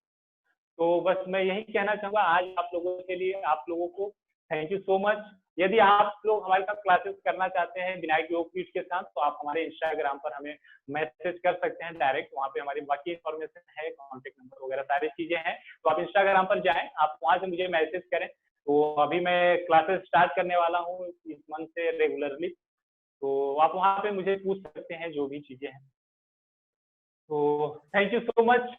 S1: तो बस मैं यही कहना चाहूंगा आज आप लोगों के लिए, आप लोगों को थैंक यू सो मच। यदि आप लोग हमारे साथ क्लासेस करना चाहते हैं विनायक योग पीठ के साथ, तो आप हमारे इंस्टाग्राम पर हमें मैसेज कर सकते हैं डायरेक्ट। वहाँ पे हमारी बाकी इन्फॉर्मेशन है, कॉन्टेक्ट नंबर वगैरह सारी चीजें हैं। तो आप इंस्टाग्राम पर जाएं, आप वहाँ से मुझे मैसेज करें। तो अभी मैं क्लासेस स्टार्ट करने वाला हूँ इस मंथ से रेगुलरली, तो आप वहाँ पे मुझे पूछ सकते हैं जो भी चीजें हैं। तो थैंक यू सो मच,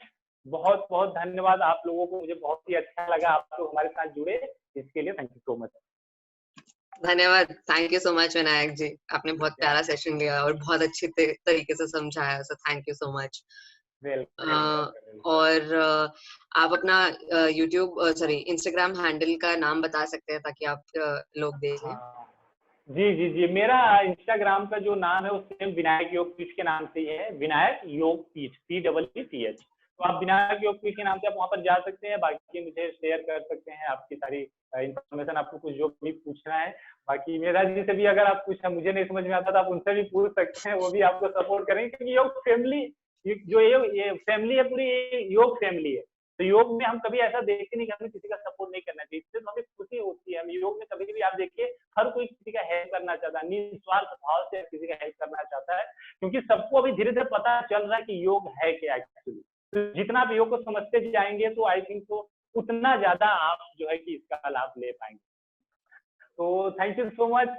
S1: बहुत बहुत धन्यवाद आप लोगों को, मुझे बहुत ही अच्छा लगा आप लोग हमारे साथ जुड़े, इसके लिए थैंक यू सो मच।
S3: धन्यवाद, thank you so much Vinayak ji, आपने बहुत प्यारा सेशन लिया और बहुत अच्छी तरीके से समझाया, so thank you so much. और आप अपना यूट्यूब सॉरी इंस्टाग्राम हैंडल का नाम बता सकते हैं ताकि आप लोग देख लें।
S1: जी जी जी, मेरा इंस्टाग्राम का जो नाम है वो सेम विनायक योग पीठ के नाम से ही है, विनायक योग पीठ, PEETH। तो आप विनायक योग पीठ के नाम से आप वहाँ पर जा सकते हैं, बाकी मुझे शेयर कर सकते हैं आपकी सारी इन्फॉर्मेशन, आपको कुछ जो भी पूछना है। बाकी मेरा जी से भी अगर आप कुछ मुझे नहीं समझ में आता तो आप उनसे भी पूछ सकते हैं, वो भी आपको सपोर्ट करेंगे, क्योंकि योग फैमिली जो ये फैमिली है, पूरी योग फैमिली है। तो योग में हम कभी ऐसा देखते नहीं कि हमें किसी का सपोर्ट नहीं करना चाहिए, इससे तो हमें खुशी होती है। हम योग में कभी भी आप देखिए हर कोई किसी का हेल्प करना चाहता है, निस्वार्थ भाव से किसी का हेल्प करना चाहता है, क्योंकि सबको अभी धीरे धीरे पता चल रहा है कि योग है क्या एक्चुअली। तो जितना आप योग को समझते जाएंगे तो आई थिंक तो उतना ज्यादा आप जो है कि इसका लाभ ले पाएंगे। तो थैंक यू सो मच,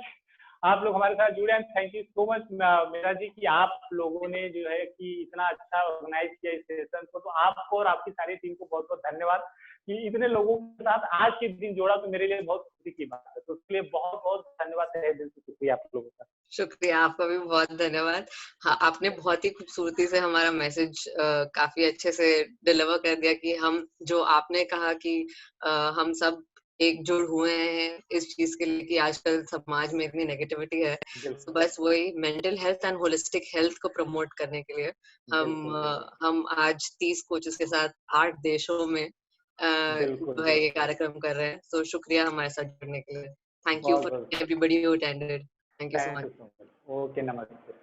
S1: आप लोग हमारे साथ जुड़े हैं। थैंक यू सो मच मेरा जी कि आप लोगों ने जो है कि इतना अच्छा ऑर्गेनाइज किया इस सेशन को। तो आपको और आपकी सारी टीम को बहुत बहुत धन्यवाद कि इतने लोगों के साथ आज के दिन जोड़ा, तो मेरे लिए बहुत खुशी की बात है। तो उसके लिए बहुत बहुत धन्यवाद, तहे दिल से शुक्रिया आप लोगों का।
S3: शुक्रिया, आपका भी बहुत धन्यवाद। हाँ, आपने बहुत ही खूबसूरती से हमारा मैसेज काफी अच्छे से डिलीवर कर दिया कि हम जो आपने कहा कि हम सब एकजुट हुए हैं इस चीज के लिए कि आजकल समाज में इतनी नेगेटिविटी है, तो बस वही mental health and holistic health को प्रमोट करने के लिए हम आज 30 कोचेस के साथ 8 देशों में जो है ये कार्यक्रम कर रहे हैं। तो शुक्रिया हमारे साथ जुड़ने के लिए। Thank you for everybody who attended. Thank you so much.
S1: Okay, नमस्ते।